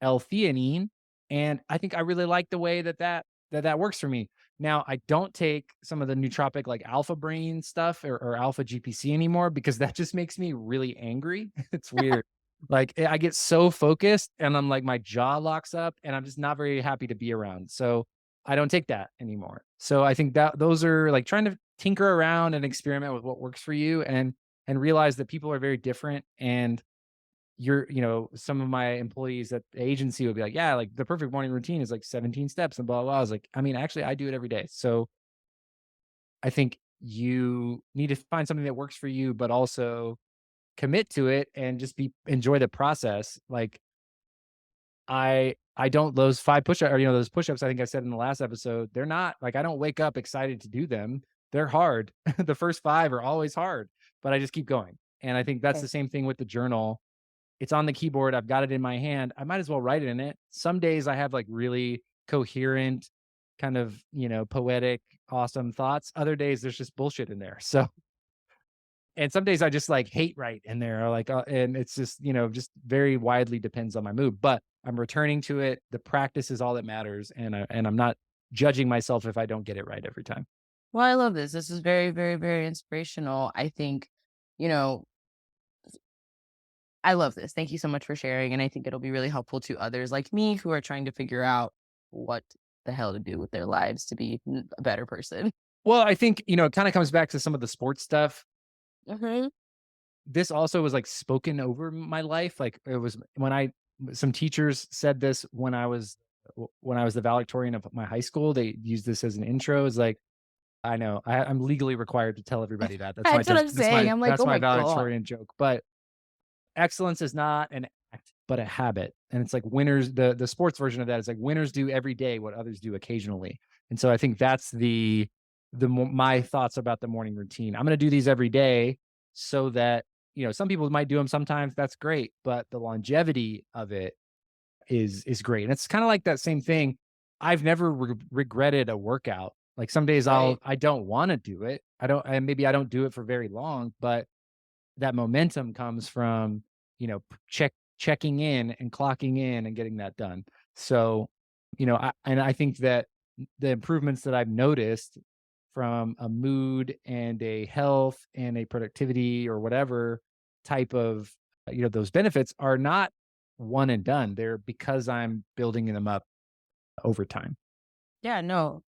L-theanine, and I think I really like the way that works for me. Now, I don't take some of the nootropic, like, Alpha Brain stuff or Alpha GPC anymore because that just makes me really angry. It's weird. Like, I get so focused and I'm like, my jaw locks up and I'm just not very happy to be around. So, I don't take that anymore. So, I think that those are, like, trying to tinker around and experiment with what works for you and realize that people are very different and some of my employees at the agency would be like, yeah, like the perfect morning routine is like 17 steps and blah, blah, blah. I was like, I mean, actually, I do it every day. So I think you need to find something that works for you, but also commit to it and just enjoy the process. Like I don't those 5 push-up or those push-ups I think I said in the last episode, they're not like I don't wake up excited to do them. They're hard. The first 5 are always hard, but I just keep going. And I think that's Okay. the same thing with the journal. It's on the keyboard, I've got it in my hand, I might as well write in it. Some days I have, like, really coherent, kind of, poetic, awesome thoughts. Other days, there's just bullshit in there. So and some days I just, like, hate write in there, like, and it's just, just very widely depends on my mood, but I'm returning to it. The practice is all that matters, and I'm not judging myself if I don't get it right every time. Well, I love this. This is very, very, very inspirational. I think, you know, I love this. Thank you so much for sharing. And I think it'll be really helpful to others like me who are trying to figure out what the hell to do with their lives to be a better person. Well, I think, it kinda comes back to some of the sports stuff. Hmm. This also was, like, spoken over my life, like, it was when I some teachers said this when I was the valedictorian of my high school, they used this as an intro, it's like I know, I'm legally required to tell everybody that, That's what I'm saying. I'm like, that's oh my my God. valedictorian joke, but excellence is not an act, but a habit. And it's like winners, the sports version of that is like winners do every day what others do occasionally. And so I think that's my thoughts about the morning routine. I'm going to do these every day so that, some people might do them sometimes. That's great. But the longevity of it is great. And it's kind of like that same thing. I've never regretted a workout. Like some days Right. I don't want to do it. And maybe I don't do it for very long, but that momentum comes from, checking in and clocking in and getting that done. So, I think that the improvements that I've noticed from a mood and a health and a productivity or whatever type of, those benefits are not one and done. They're because I'm building them up over time. Yeah, no,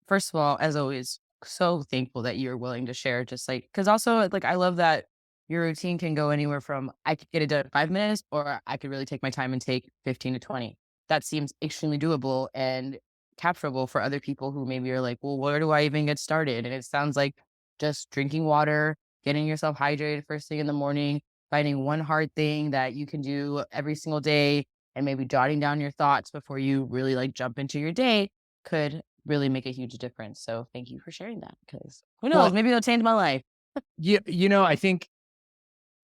first of all, as always, so thankful that you're willing to share just like, cause also like, I love that your routine can go anywhere from I could get it done in 5 minutes or I could really take my time and take 15 to 20. That seems extremely doable and capturable for other people who maybe are like, well, where do I even get started? And it sounds like just drinking water, getting yourself hydrated first thing in the morning, finding one hard thing that you can do every single day and maybe jotting down your thoughts before you really like jump into your day could really make a huge difference. So thank you for sharing that because who knows, Well, maybe it'll change my life. I think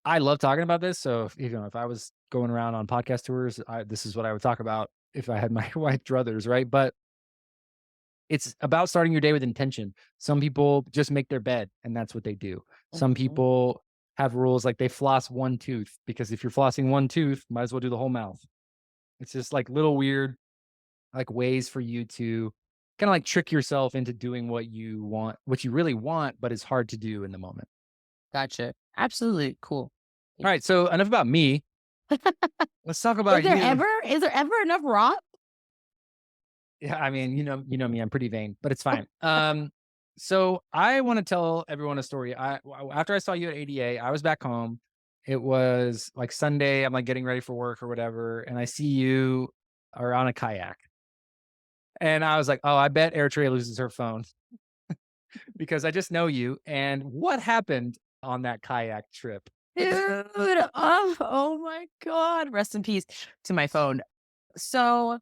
I love talking about this. So if I was going around on podcast tours, this is what I would talk about if I had my white druthers, right? But it's about starting your day with intention. Some people just make their bed and that's what they do. Some Mhm. people have rules like they floss one tooth because if you're flossing one tooth, might as well do the whole mouth. It's just like little weird like ways for you to kind of like trick yourself into doing what you want, what you really want, but it's hard to do in the moment. Gotcha. Absolutely. Cool. All Thank right. So enough about me. Let's talk Is about there you. ever is there ever enough Rob? Yeah, I mean, me, I'm pretty vain, but it's fine. So I want to tell everyone a story. After I saw you at ADA, I was back home. It was like Sunday. I'm like getting ready for work or whatever, and I see you are on a kayak, and I was like, oh, I bet Eritrea loses her phone because I just know you. And what happened on that kayak trip? Dude, oh my God. Rest in peace to my phone. So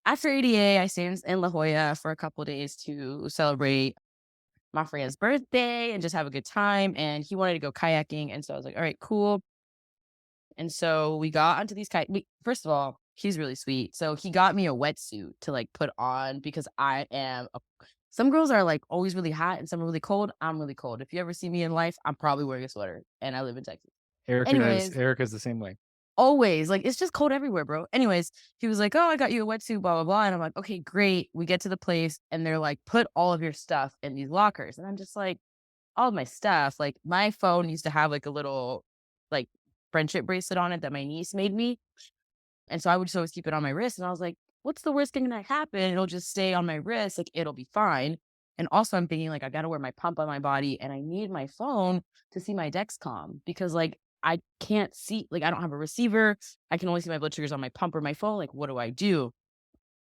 after ADA, I stayed in La Jolla for a couple days to celebrate my friend's birthday and just have a good time. And he wanted to go kayaking. And so I was like, all right, cool. And so we got onto these first of all, he's really sweet. So he got me a wetsuit to like put on because some girls are like always really hot and some are really cold. I'm really cold. If you ever see me in life, I'm probably wearing a sweater and I live in Texas. Anyways, Erica's the same way. Always, like, it's just cold everywhere, bro. Anyways, he was like, "Oh, I got you a wetsuit, blah, blah, blah," and I'm like, "Okay, great." We get to the place, and they're like, "Put all of your stuff in these lockers," and I'm just like, "All of my stuff?" Like, my phone used to have, like, a little, like, friendship bracelet on it that my niece made me, and so I would just always keep it on my wrist, and I was like, "What's the worst thing that happen? It'll just stay on my wrist, like, it'll be fine." And also, I'm thinking, like, I gotta wear my pump on my body, and I need my phone to see my Dexcom because, like, I can't see like, I don't have a receiver. I can only see my blood sugars on my pump or my phone. Like, what do I do?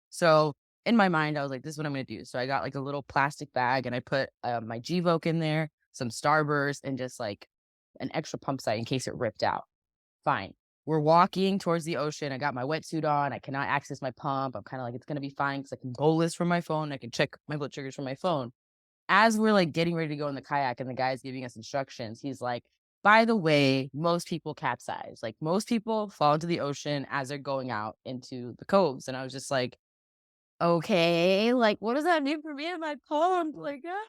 So, in my mind, I was like, "This is what I'm gonna do." So I got, like, a little plastic bag, and I put, my Gvoke in there, some Starburst, and just, like, an extra pump site in case it ripped out. Fine. We're walking towards the ocean. I got my wetsuit on. I cannot access my pump. I'm kinda like, "It's gonna be fine because I can bolus from my phone. I can check my blood sugars from my phone." As we're, like, getting ready to go in the kayak and the guy's giving us instructions, he's like, "By the way, most people capsize. Like, most people fall into the ocean as they're going out into the coves." And I was just like, "Okay, like, what does that mean for me and my pump?" Like, ah.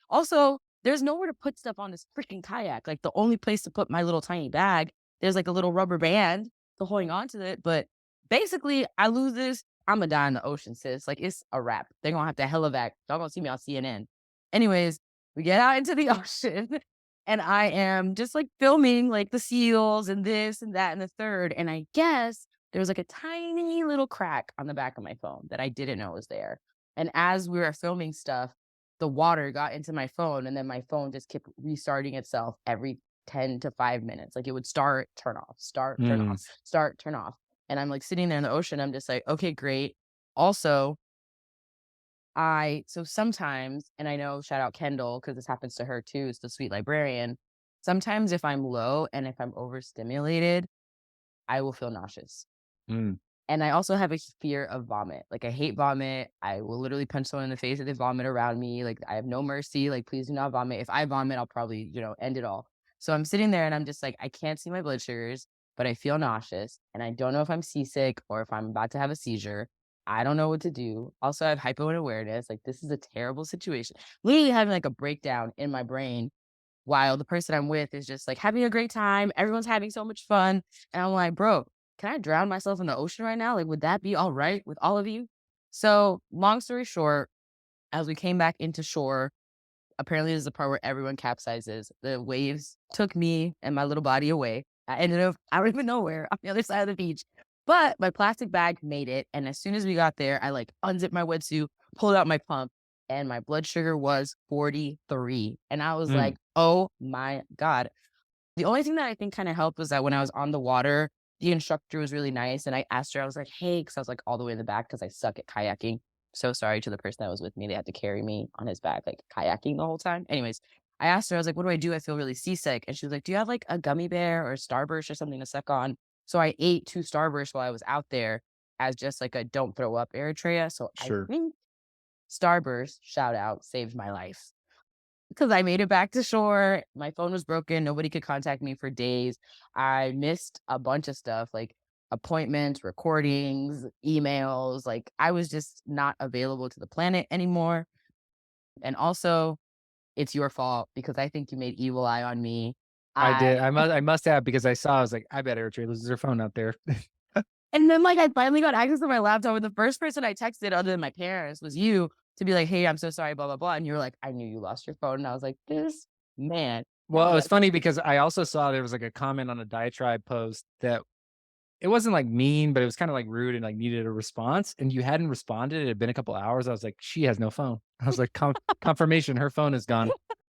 Also, there's nowhere to put stuff on this freaking kayak. Like, the only place to put my little tiny bag, there's, like, a little rubber band to holding on to it, but basically, I lose this, Imma die in the ocean, sis. Like, it's a wrap. They're gonna have to helivac. Y'all gonna see me on CNN. Anyways, we get out into the ocean, and I am just, like, filming, like, the seals and this and that and the third, and I guess there was, like, a tiny little crack on the back of my phone that I didn't know was there, and as we were filming stuff, the water got into my phone, and then my phone just kept restarting itself every 10 to 5 minutes. Like, it would start, turn off, start, turn Mm, off, start, turn off, and I'm, like, sitting there in the ocean, I'm just like, "Okay, great." Also, I so sometimes, and I know shout out Kendall because this happens to her too, is the sweet librarian. Sometimes if I'm low and if I'm overstimulated, I will feel nauseous. mm. And I also have a fear of vomit. Like, I hate vomit. I will literally punch someone in the face if they vomit around me. Like, I have no mercy. Like, please do not vomit. If I vomit, I'll probably, end it all. So I'm sitting there and I'm just like, I can't see my blood sugars, but I feel nauseous. And I don't know if I'm seasick or if I'm about to have a seizure. I don't know what to do. Also, I have hypo-awareness. Like, this is a terrible situation. Literally having like a breakdown in my brain while the person I'm with is just like having a great time. Everyone's having so much fun. And I'm like, bro, can I drown myself in the ocean right now? Like, would that be all right with all of you? So, long story short, as we came back into shore, apparently this is the part where everyone capsizes. The waves took me and my little body away. I ended up, I don't even know where, on the other side of the beach. But my plastic bag made it. And as soon as we got there, I like unzipped my wetsuit, pulled out my pump, and my blood sugar was 43. And I was like, Mm. oh my God. The only thing that I think kinda helped was that when I was on the water, the instructor was really nice, and I asked her, I was like, "Hey," 'cause I was, like, all the way in the back because I suck at kayaking. So sorry to the person that was with me, they had to carry me on his back, like, kayaking the whole time. Anyways, I asked her, I was like, "What do I do? I feel really seasick." And she was like, "Do you have, like, a gummy bear or a Starburst or something to suck on?" So I ate 2 Starbursts while I was out there as just, like, a don't throw up Eritrea, so I Sure. think Starburst, shout out, saved my life. 'Cause I made it back to shore, my phone was broken, nobody could contact me for days. I missed a bunch of stuff, like appointments, recordings, emails, like, I was just not available to the planet anymore, and also, it's your fault because I think you made evil eye on me. I did. I I must have because I saw, I was like, "I bet Eritrea loses her phone out there." and then, like, I finally got access to my laptop, and the first person I texted other than my parents was you to be like, "Hey, I'm so sorry, blah, blah, blah," and you were like, "I knew you lost your phone," and I was like, "This man." Well, Now it was that funny because I also saw there was, like, a comment on a diatribe post that it wasn't, like, mean, but it was kinda, like, rude and, like, needed a response, and you hadn't responded. It had been a couple hours. I was like, "She has no phone." I was like, confirmation, her phone is gone."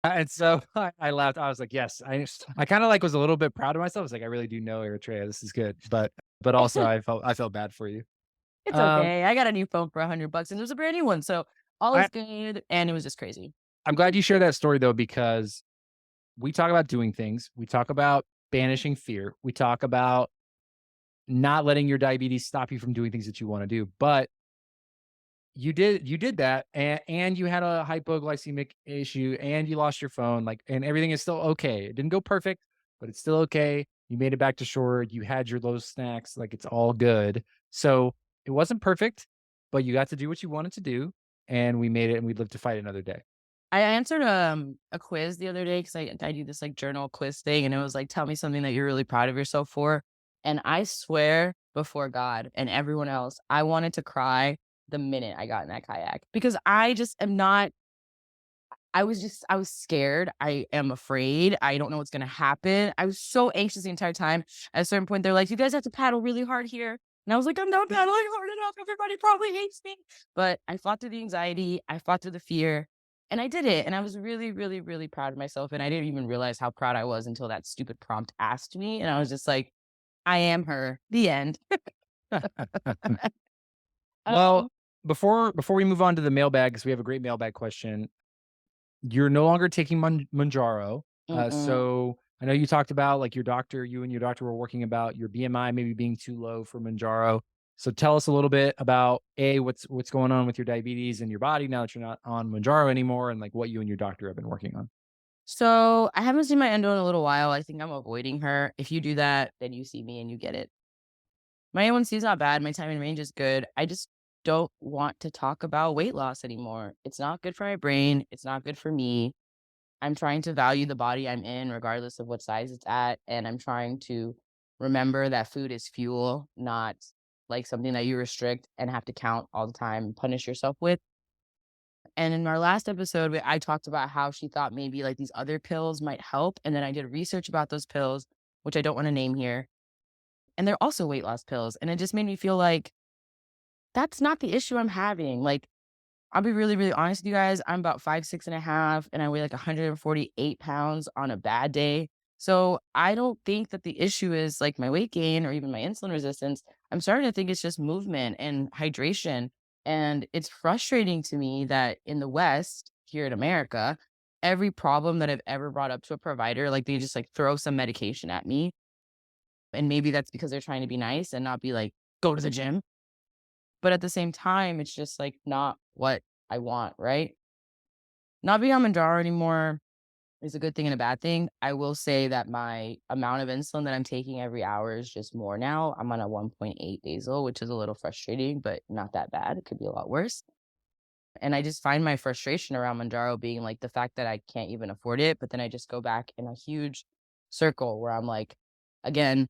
And so I laughed. I was like, "Yes." I kinda, like, was a little bit proud of myself. I was like, "I really do know Eritrea. This is good." But also I felt bad for you. It's Um, okay. I got a new phone for $100 and it was a brand new one, so all is I good, and it was just crazy. I'm glad you shared that story, though, because we talk about doing things. We talk about banishing fear. We talk about not letting your diabetes stop you from doing things that you wanna do, but you did that, and you had a hypoglycemic issue, and you lost your phone, like, and everything is still okay. It didn't go perfect, but it's still okay. You made it back to shore. You had your low snacks, like, it's all good. So, it wasn't perfect, but you got to do what you wanted to do, and we made it, and we lived to fight another day. I answered, a quiz the other day because I do this, like, journal quiz thing, and it was like, "Tell me something that you're really proud of yourself for." And I swear before God and everyone else, I wanted to cry the minute I got in that kayak because I just am not I was scared. I am afraid. I don't know what's gonna happen. I was so anxious the entire time. At a certain point, they're like, "You guys have to paddle really hard here." And I was like, "I'm not paddling hard enough. Everybody probably hates me." But I fought through the anxiety. I fought through the fear, and I did it. And I was really, really, really proud of myself. And I didn't even realize how proud I was until that stupid prompt asked me. And I was just like, I am her. The end. Well, Um, before we move on to the mailbag, because we have a great mailbag question, you're no longer taking Mounjaro. mm-mm. So I know you talked about like you and your doctor were working about your BMI maybe being too low for Mounjaro. So tell us a little bit about what's going on with your diabetes and your body now that you're not on Mounjaro anymore, and like what you and your doctor have been working on. So I haven't seen my endo in a little while. I think I'm avoiding her. If you do that, then you see me and you get it. My A1C is not bad. My time in range is good. I just don't want to talk about weight loss anymore. It's not good for my brain. It's not good for me. I'm trying to value the body I'm in, regardless of what size it's at. And I'm trying to remember that food is fuel, not like something that you restrict and have to count all the time and punish yourself with. And in our last episode, I talked about how she thought maybe like these other pills might help. And then I did research about those pills, which I don't want to name here. And they're also weight loss pills. And it just made me feel like that's not the issue I'm having. Like, I'll be really, really honest with you guys. I'm about 5'6.5", and I weigh like 148 pounds on a bad day. So I don't think that the issue is like my weight gain or even my insulin resistance. I'm starting to think it's just movement and hydration. And it's frustrating to me that in the West, here in America, every problem that I've ever brought up to a provider, like they just like throw some medication at me. And maybe that's because they're trying to be nice and not be like, go to the gym. But at the same time, it's just like not what I want, right? Not being on Mounjaro anymore is a good thing and a bad thing. I will say that my amount of insulin that I'm taking every hour is just more now. I'm on a 1.8 basal, which is a little frustrating, but not that bad. It could be a lot worse. And I just find my frustration around Mounjaro being like the fact that I can't even afford it. But then I just go back in a huge circle where I'm like, again,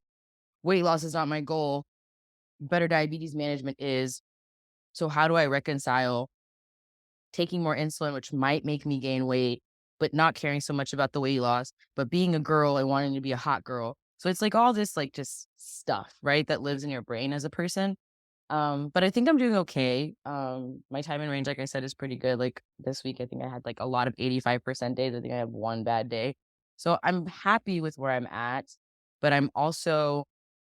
weight loss is not my goal. Better diabetes management is. So how do I reconcile taking more insulin, which might make me gain weight, but not caring so much about the weight loss, but being a girl and wanting to be a hot girl? So it's like all this like just stuff, right? That lives in your brain as a person. But I think I'm doing okay. My time in range, like I said, is pretty good. Like this week, I think I had like a lot of 85% days. I think I have one bad day. So I'm happy with where I'm at, but I'm also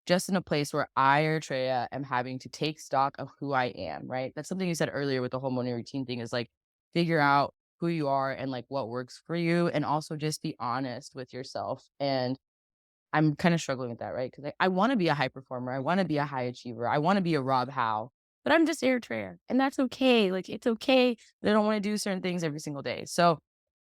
just in a place where I, Eritrea, am having to take stock of who I am, right? That's something you said earlier with the whole morning routine thing is like figure out who you are and like what works for you and also just be honest with yourself. And I'm kind of struggling with that, right? Because I want to be a high performer. I want to be a high achiever. I want to be a Rob Howe, but I'm just Eritrea. And that's okay. Like it's okay that I don't want to do certain things every single day. So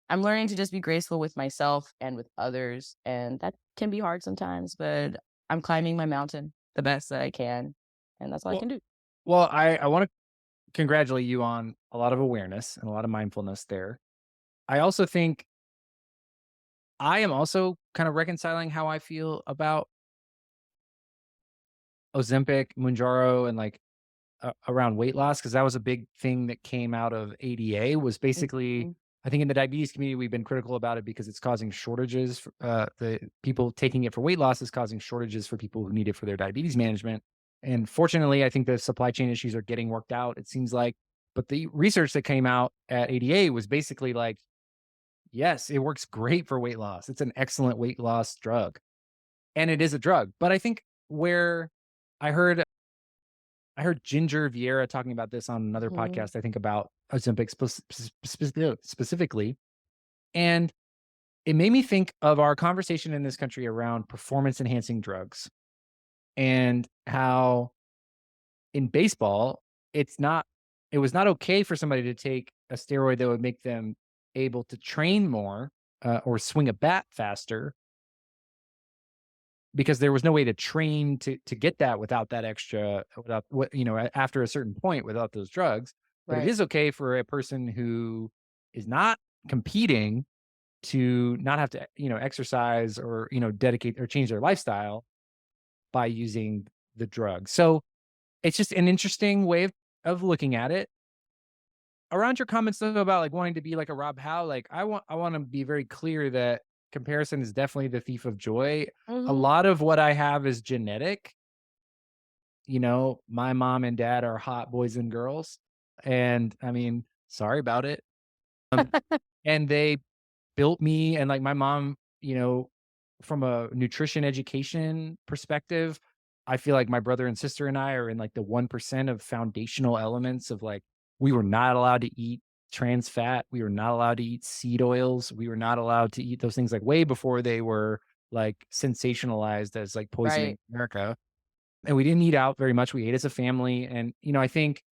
I'm learning to just be graceful with myself and with others, and that can be hard sometimes, but I'm climbing my mountain the best that I can, and that's all I Well, can do. I want to congratulate you on a lot of awareness and a lot of mindfulness there. I also think I am also kind of reconciling how I feel about Ozempic, Mounjaro, and like around weight loss, because that was a big thing that came out of ADA was basically, Mhm. I think in the diabetes community, we've been critical about it because it's causing shortages. The people taking it for weight loss is causing shortages for people who need it for their diabetes management. And fortunately, I think the supply chain issues are getting worked out, it seems like. But the research that came out at ADA was basically like, yes, it works great for weight loss. It's an excellent weight loss drug. And it is a drug. But I think where I heard I heard Ginger Vieira talking about this on another Mhm. podcast, I think about Ozempic specifically. And it made me think of our conversation in this country around performance enhancing drugs and how in baseball, it's not, it was not okay for somebody to take a steroid that would make them able to train more or swing a bat faster because there was no way to train to get that without that extra without what after a certain point without those drugs. But it Right. is okay for a person who is not competing to not have to exercise or dedicate or change their lifestyle by using the drug. So it's just an interesting way of looking at it. Around your comments though about like wanting to be like a Rob Howe, like I want to be very clear that comparison is definitely the thief of joy. A Mhm. lot of what I have is genetic. My mom and dad are hot boys and girls. And I mean, sorry about it. And they built me and like my mom, from a nutrition education perspective, I feel like my brother and sister and I are in like the 1% of foundational elements of like we were not allowed to eat trans fat, we were not allowed to eat seed oils, we were not allowed to eat those things like way before they were like sensationalized as like poisoning Right. America. And we didn't eat out very much. We ate as a family and I think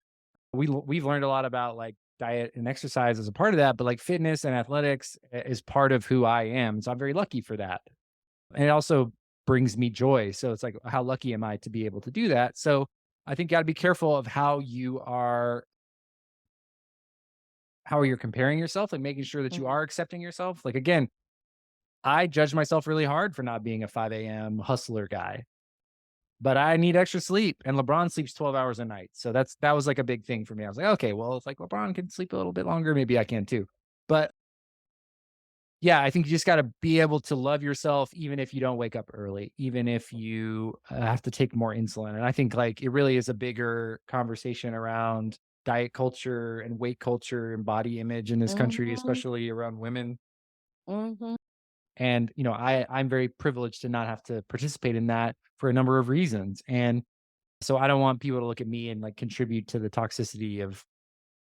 we've learned a lot about like diet and exercise as a part of that, but like fitness and athletics is part of who I am. So I'm very lucky for that. And it also brings me joy. So it's like, how lucky am I to be able to do that? So I think you got to be careful of how you're comparing yourself and making sure that you Mhm. are accepting yourself. Like again, I judge myself really hard for not being a 5 a.m. hustler guy, but I need extra sleep and LeBron sleeps 12 hours a night. So that was like a big thing for me. I was like, okay, well, if like LeBron can sleep a little bit longer, maybe I can too. But yeah, I think you just got to be able to love yourself even if you don't wake up early, even if you have to take more insulin. And I think like it really is a bigger conversation around diet culture and weight culture and body image in this country, Mhm. especially around women. Mhm. And I'm very privileged to not have to participate in that for a number of reasons. And so I don't want people to look at me and like contribute to the toxicity of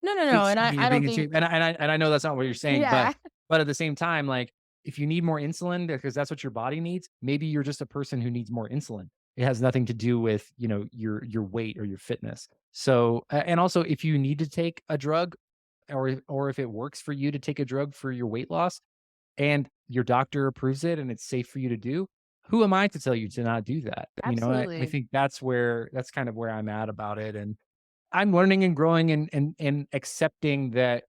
No, no, being no, and skinny or I being don't in think shape, and I know that's not what you're saying, but yeah. at the same time, like, if you need more insulin because that's what your body needs, maybe you're just a person who needs more insulin. It has nothing to do with, your weight or your fitness. So, and also if you need to take a drug or if it works for you to take a drug for your weight loss and your doctor approves it and it's safe for you to do, who am I to tell you to not do that? I Absolutely. think that's kind of where I'm at about it, and I'm learning and growing and accepting that,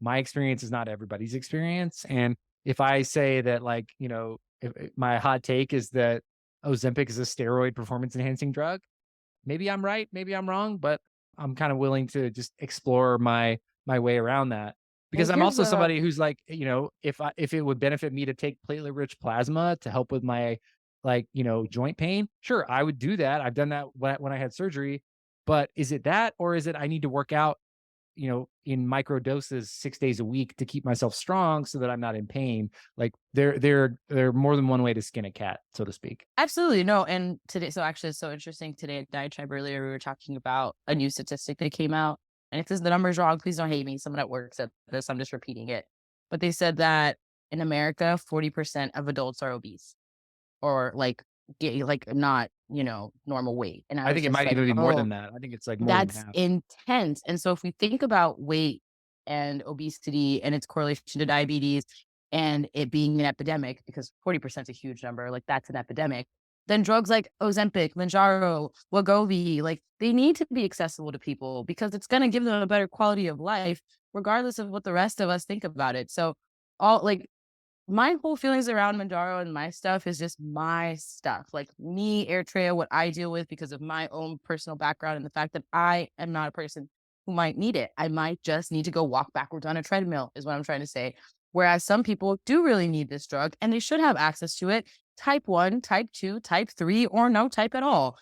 my experience is not everybody's experience. And if I say that, like, if my hot take is that Ozempic is a steroid performance enhancing drug, maybe I'm right, maybe I'm wrong, but I'm kind of willing to just explore my way around that. Well, Because I'm here's also a somebody who's like, if it would benefit me to take platelet rich plasma to help with my like, joint pain, sure, I would do that. I've done that when I had surgery. But is it that or is it I need to work out, in micro doses 6 days a week to keep myself strong so that I'm not in pain? Like there are more than one way to skin a cat, so to speak. absolutely, no, and today so actually it's so interesting today at diaTribe earlier, we were talking about a new statistic that came out, and if this the number's wrong, please don't hate me. Someone at work said this, I'm just repeating it. But they said that in America, 40% of adults are obese or like not, normal weight. And I I was think it just might like, even be more "Oh, than that. I think it's like more than that's half. intense." And so if we think about weight and obesity and its correlation to diabetes and it being an epidemic, because 40% is a huge number, like that's an epidemic, then drugs like Ozempic, Manjaro, Wegovy, like they need to be accessible to people because it's going to give them a better quality of life, regardless of what the rest of us think about it. So all like my whole feelings around Manjaro and my stuff is just my stuff. Like me, Eritrea, what I deal with because of my own personal background and the fact that I am not a person who might need it. I might just need to go walk backwards on a treadmill, is what I'm trying to say. Whereas some people do really need this drug and they should have access to it. Type 1, type 2, type 3, or no type at all.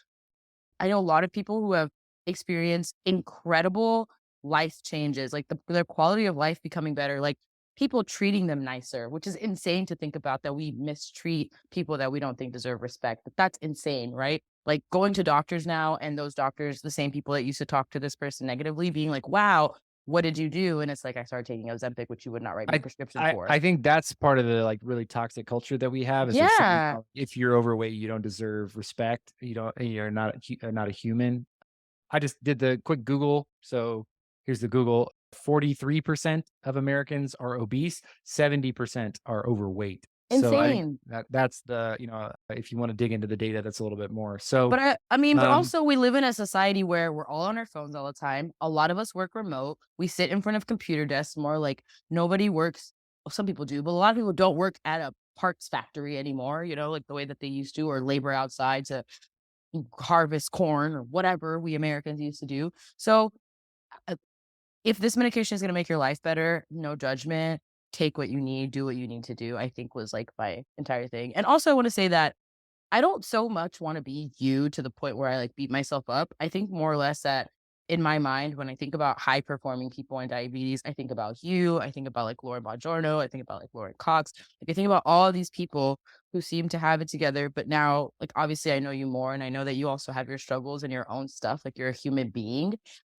I know a lot of people who have experienced incredible life changes, like their quality of life becoming better, like people treating them nicer, which is insane to think about that we mistreat people that we don't think deserve respect. But that's insane, right? Like going to doctors now and those doctors, the same people that used to talk to this person negatively, being like, wow, what did you do? And it's like, I started taking Ozempic, which you would not write me a I prescription I for. I think that's part of the, like, really toxic culture that we have is this saying, Yeah. "Oh, if you're overweight, you don't deserve respect. You're not a human." I just did the quick Google, so here's the Google. 43% of Americans are obese, 70% are overweight. So I think Insane. that's if you wanna dig into the data, that's a little bit more. So, But I mean, but um also we live in a society where we're all on our phones all the time. A lot of us work remote. We sit in front of computer desks more like nobody works. Well, some people do, but a lot of people don't work at a parts factory anymore, like the way that they used to, or labor outside to harvest corn or whatever we Americans used to do. So, uh, if this medication is going to make your life better, no judgment, take what you need, do what you need to do, I think was like my entire thing. And also, I want to say that I don't so much wanna be you to the point where I, like, beat myself up. I think more or less that in my mind, when I think about high performing people in diabetes, I think about you, I think about, like, Lauren Bongiorno, I think about, like, Lauren Cox. Like, I think about all of these people who seem to have it together, but now, like, obviously, I know you more, and I know that you also have your struggles and your own stuff, like, you're a human being,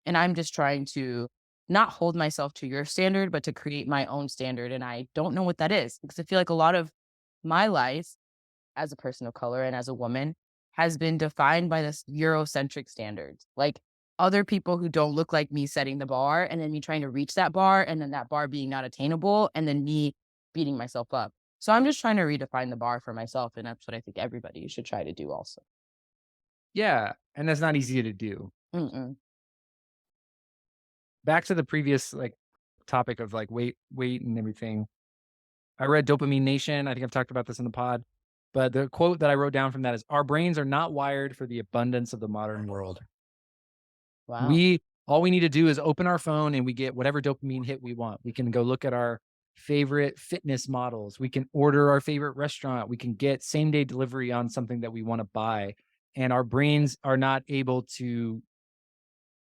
and I'm just trying to not hold myself to your standard, but to create my own standard, and I don't know what that is, because I feel like a lot of my life as a person of color and as a woman has been defined by this Eurocentric standards. Like other people who don't look like me setting the bar and then me trying to reach that bar and then that bar being not attainable and then me beating myself up. So I'm just trying to redefine the bar for myself. And that's what I think everybody should try to do also. Yeah, and that's not easy to do. Mm-mm. Back to the previous, like, topic of, like, weight and everything. I read Dopamine Nation, I think I've talked about this in the pod, but the quote that I wrote down from that is, "Our brains are not wired for the abundance of the modern world." Wow. All we need to do is open our phone and we get whatever dopamine hit we want. We can go look at our favorite fitness models. We can order our favorite restaurant. We can get same day delivery on something that we want to buy. And our brains are not able to,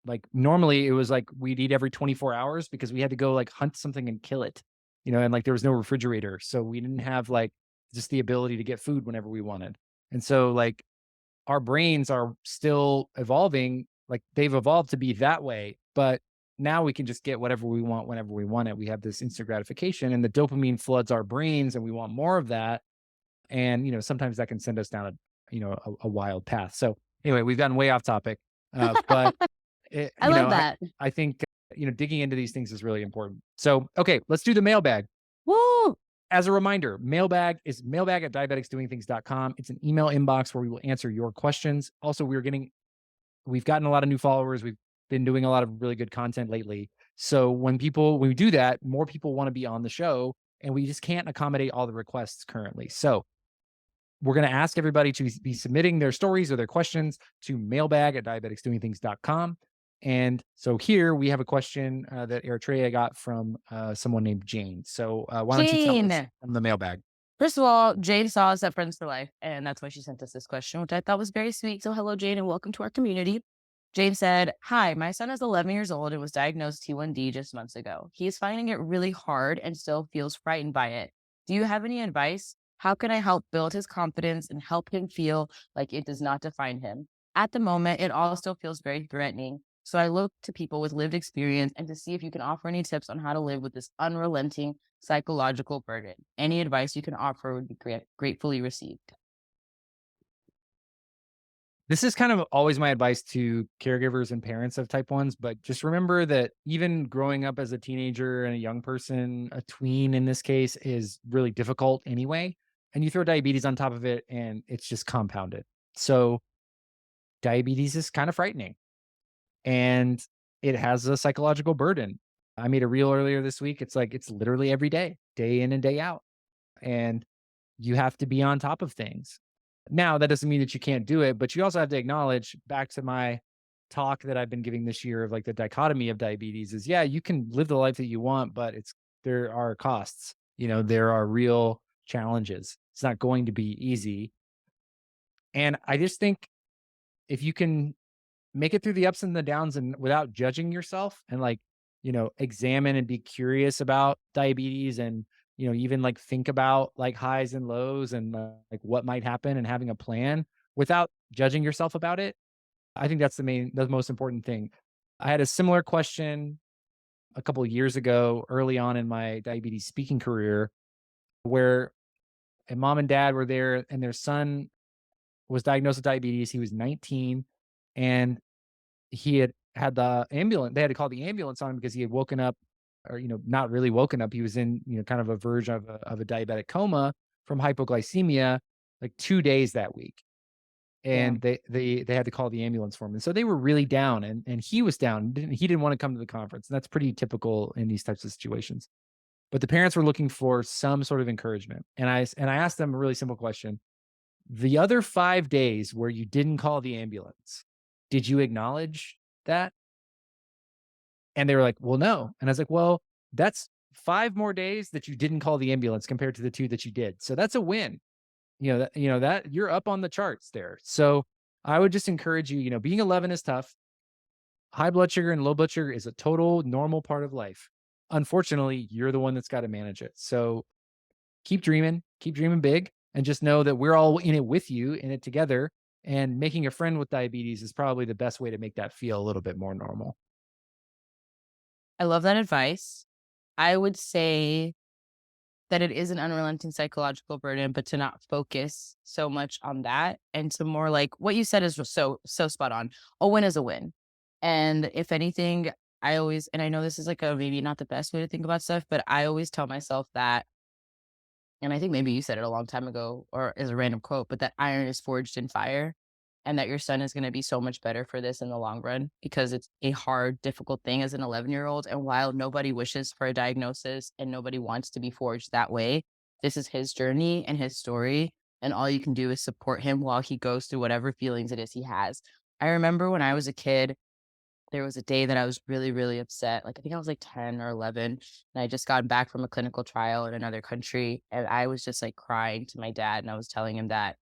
like, normally it was like we'd eat every 24 hours because we had to go like hunt something and kill it, and like there was no refrigerator. So we didn't have like just the ability to get food whenever we wanted. And so like our brains are still evolving, like they've evolved to be that way, but now we can just get whatever we want whenever we want it. We have this instant gratification and the dopamine floods our brains and we want more of that. And, sometimes that can send us down a wild path. So anyway, we've gotten way off topic. But I love that. I think, digging into these things is really important. So, okay, let's do the mailbag. Woo! As a reminder, mailbag is mailbag at diabeticsdoingthings.com. It's an email inbox where we will answer your questions. Also, we've gotten a lot of new followers. We've been doing a lot of really good content lately. So when we do that, more people want to be on the show and we just can't accommodate all the requests currently. So we're going to ask everybody to be submitting their stories or their questions to mailbag at diabeticsdoingthings.com. And so here we have a question that Eritrea got from someone named Jane. So why don't you tell us Jane. from the mailbag? First of all, Jane saw us at Friends for Life, and that's why she sent us this question, which I thought was very sweet. So, hello, Jane, and welcome to our community. Jane said, "Hi, my son is 11 years old and was diagnosed T1D just months ago. He is finding it really hard and still feels frightened by it. Do you have any advice? How can I help build his confidence and help him feel like it does not define him? At the moment, it all still feels very threatening. So I look to people with lived experience and to see if you can offer any tips on how to live with this unrelenting psychological burden. Any advice you can offer would be gratefully received." This is kind of always my advice to caregivers and parents of type 1s, but just remember that even growing up as a teenager and a young person, a tween in this case, is really difficult anyway. And you throw diabetes on top of it and it's just compounded. So diabetes is kind of frightening and it has a psychological burden. I made a reel earlier this week. It's like it's literally every day in and day out. And you have to be on top of things. Now, that doesn't mean that you can't do it, but you also have to acknowledge, back to my talk that I've been giving this year of like the dichotomy of diabetes, is yeah, you can live the life that you want, but there are costs. There are real challenges. It's not going to be easy. And I just think if you can make it through the ups and the downs and without judging yourself and like, examine and be curious about diabetes and, even like think about like highs and lows and like what might happen and having a plan without judging yourself about it. I think that's the most important thing. I had a similar question a couple of years ago, early on in my diabetes speaking career, where a mom and dad were there and their son was diagnosed with diabetes. He was 19 and he had the ambulance. They had to call the ambulance on him because he had woken up, or not really woken up. He was in kind of a verge of a diabetic coma from hypoglycemia, like 2 days that week, Damn. and they had to call the ambulance for him. And so they were really down, and he was down. He didn't want to come to the conference, and that's pretty typical in these types of situations. but the parents were looking for some sort of encouragement. And I asked them a really simple question. The other 5 days where you didn't call the ambulance, did you acknowledge that? And they were like, "Well, no." And I was like, "Well, that's 5 more days that you didn't call the ambulance compared to the 2 that you did. So that's a win." That you're up on the charts there. So I would just encourage you, being 11 is tough. High blood sugar and low blood sugar is a total normal part of life. Unfortunately, you're the one that's got to manage it. So keep dreaming big, and just know that we're all in it with you, in it together. And making a friend with diabetes is probably the best way to make that feel a little bit more normal. I love that advice. I would say that it is an unrelenting psychological burden, but to not focus so much on that and to more like what you said is just so spot on. A win is a win. And if anything, I always, and I know this is like a maybe not the best way to think about stuff, but I always tell myself that, and I think maybe you said it a long time ago or as a random quote, but that iron is forged in fire and that your son is going to be so much better for this in the long run because it's a hard, difficult thing as an 11-year-old. And while nobody wishes for a diagnosis and nobody wants to be forged that way, this is his journey and his story. And all you can do is support him while he goes through whatever feelings it is he has. I remember when I was a kid, there was a day that I was really, really upset. Like, I think I was like 10 or 11, and I just got back from a clinical trial in another country. And I was just like crying to my dad. And I was telling him that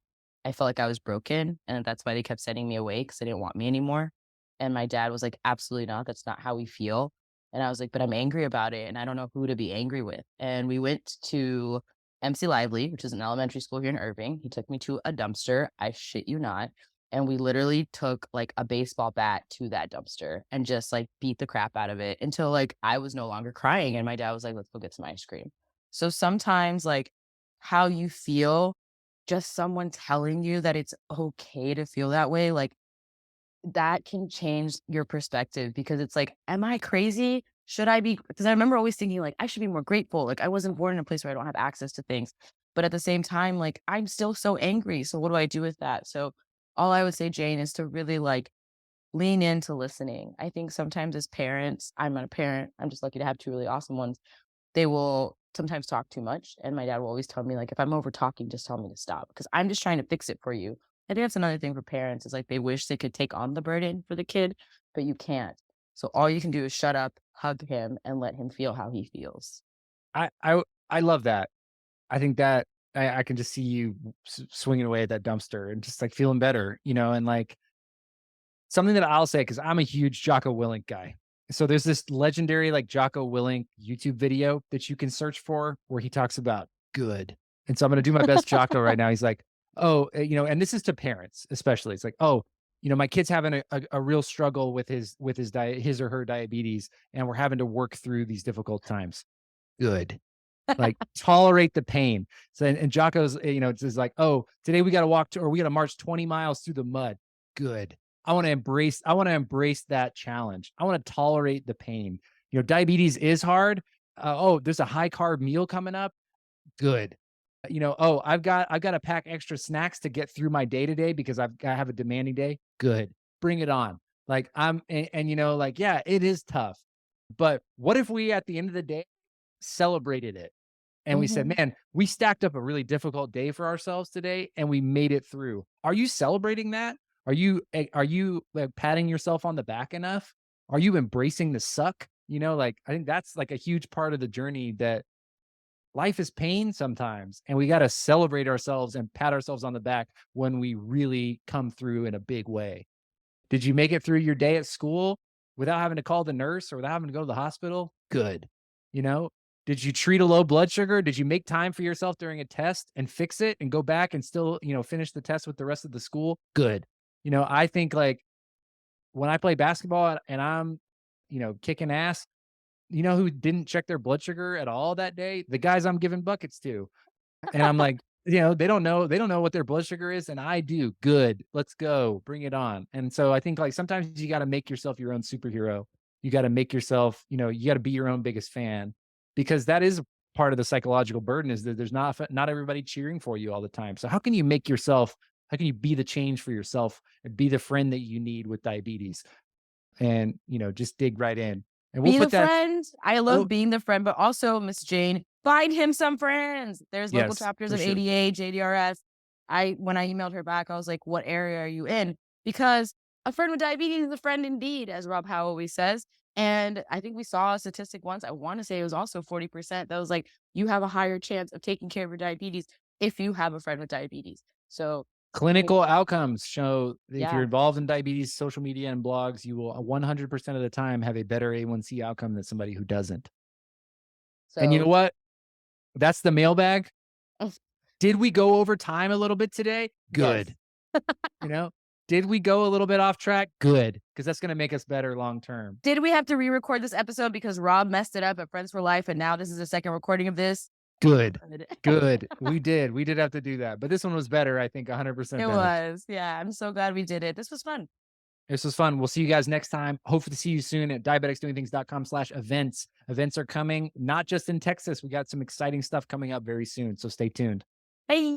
I felt like I was broken and that's why they kept sending me away because they didn't want me anymore. And my dad was like, absolutely not. That's not how we feel. And I was like, but I'm angry about it. And I don't know who to be angry with. And we went to MC Lively, which is an elementary school here in Irving. He took me to a dumpster. I shit you not, and we literally took like a baseball bat to that dumpster and just like beat the crap out of it until like I was no longer crying and my dad was like, let's go get some ice cream. So sometimes like how you feel, just someone telling you that it's okay to feel that way, like that can change your perspective because it's like, am I crazy? Should I be? Because I remember always thinking like I should be more grateful. Like I wasn't born in a place where I don't have access to things. But at the same time, like I'm still so angry. So what do I do with that? So all I would say, Jane, is to really like lean into listening. I think sometimes as parents, I'm not a parent. I'm just lucky to have two really awesome ones. They will sometimes talk too much, and my dad will always tell me, like, "If I'm over talking, just tell me to stop, because 'cause I'm just trying to fix it for you." I think that's another thing for parents is, like, they wish they could take on the burden for the kid, but you can't. So all you can do is shut up, hug him, and let him feel how he feels. I love that. I think that I can just see you swinging away at that dumpster and just like feeling better, and like something that I'll say, because I'm a huge Jocko Willink guy. So there's this legendary like Jocko Willink YouTube video that you can search for where he talks about good. And so I'm going to do my best Jocko right now. He's like, oh, and this is to parents especially. It's like, oh, my kid's having a real struggle with his diet, his or her diabetes, and we're having to work through these difficult times. Good. Like, tolerate the pain. So and Jocko's, it's just like, "Oh, today we gotta or we gotta march 20 miles through the mud." Good. I wanna embrace that challenge. I wanna tolerate the pain. Diabetes is hard. "Oh, there's a high carb meal coming up." Good. "Oh, I've gotta pack extra snacks to get through my day today because I have a demanding day." Good. Bring it on. Like, like, yeah, it is tough. But what if we, at the end of the day, celebrated it? And we said, Mhm. "Man, we stacked up a really difficult day for ourselves today, and we made it through." Are you celebrating that? Are you, like, patting yourself on the back enough? Are you embracing the suck? Like, I think that's, like, a huge part of the journey, that life is pain sometimes, and we gotta celebrate ourselves and pat ourselves on the back when we really come through in a big way. Did you make it through your day at school without having to call the nurse or without having to go to the hospital? Good. You know, did you treat a low blood sugar? Did you make time for yourself during a test and fix it and go back and still, finish the test with the rest of the school? Good. I think like when I play basketball and I'm, kicking ass, who didn't check their blood sugar at all that day? The guys I'm giving buckets to. And I'm like, they don't know what their blood sugar is, and I do. Good. Let's go. Bring it on. And so I think like sometimes you gotta make yourself your own superhero. You gotta make yourself, you gotta be your own biggest fan, because that is part of the psychological burden, is that there's not everybody cheering for you all the time. So how can you be the change for yourself and be the friend that you need with diabetes, and just dig right in. And we'll Be the put that. friend. I love Oh, being the friend, but also Miss Jane, find him some friends. There's local yes, chapters for of sure. ADA, JDRF. When I emailed her back, I was like, "What area are you in?" Because a friend with diabetes is a friend indeed, as Rob Howe always says. And I think we saw a statistic once. I want to say it was also 40% that was like, you have a higher chance of taking care of your diabetes if you have a friend with diabetes. So I think Clinical that, outcomes show that if you're yeah. involved in diabetes, social media, and blogs, you will 100% of the time have a better A1C outcome than somebody who doesn't. And you know So what? That's the mailbag. Did we go over time a little bit today? yes. Good. You know, did we go a little bit off track? Good, because that's going to make us better long term. Did we have to re-record this episode because Rob messed it up at Friends for Life, and now this is the second recording of this? Good. Good. Good. We did. We did have to do that. But this one was better, I think, 100% It better. was. Yeah, I'm so glad we did it. This was fun. This was fun. We'll see you guys next time. Hopefully to see you soon at diabeticsdoingthings.com/events. Events are coming, not just in Texas. We got some exciting stuff coming up very soon. So stay tuned. Bye.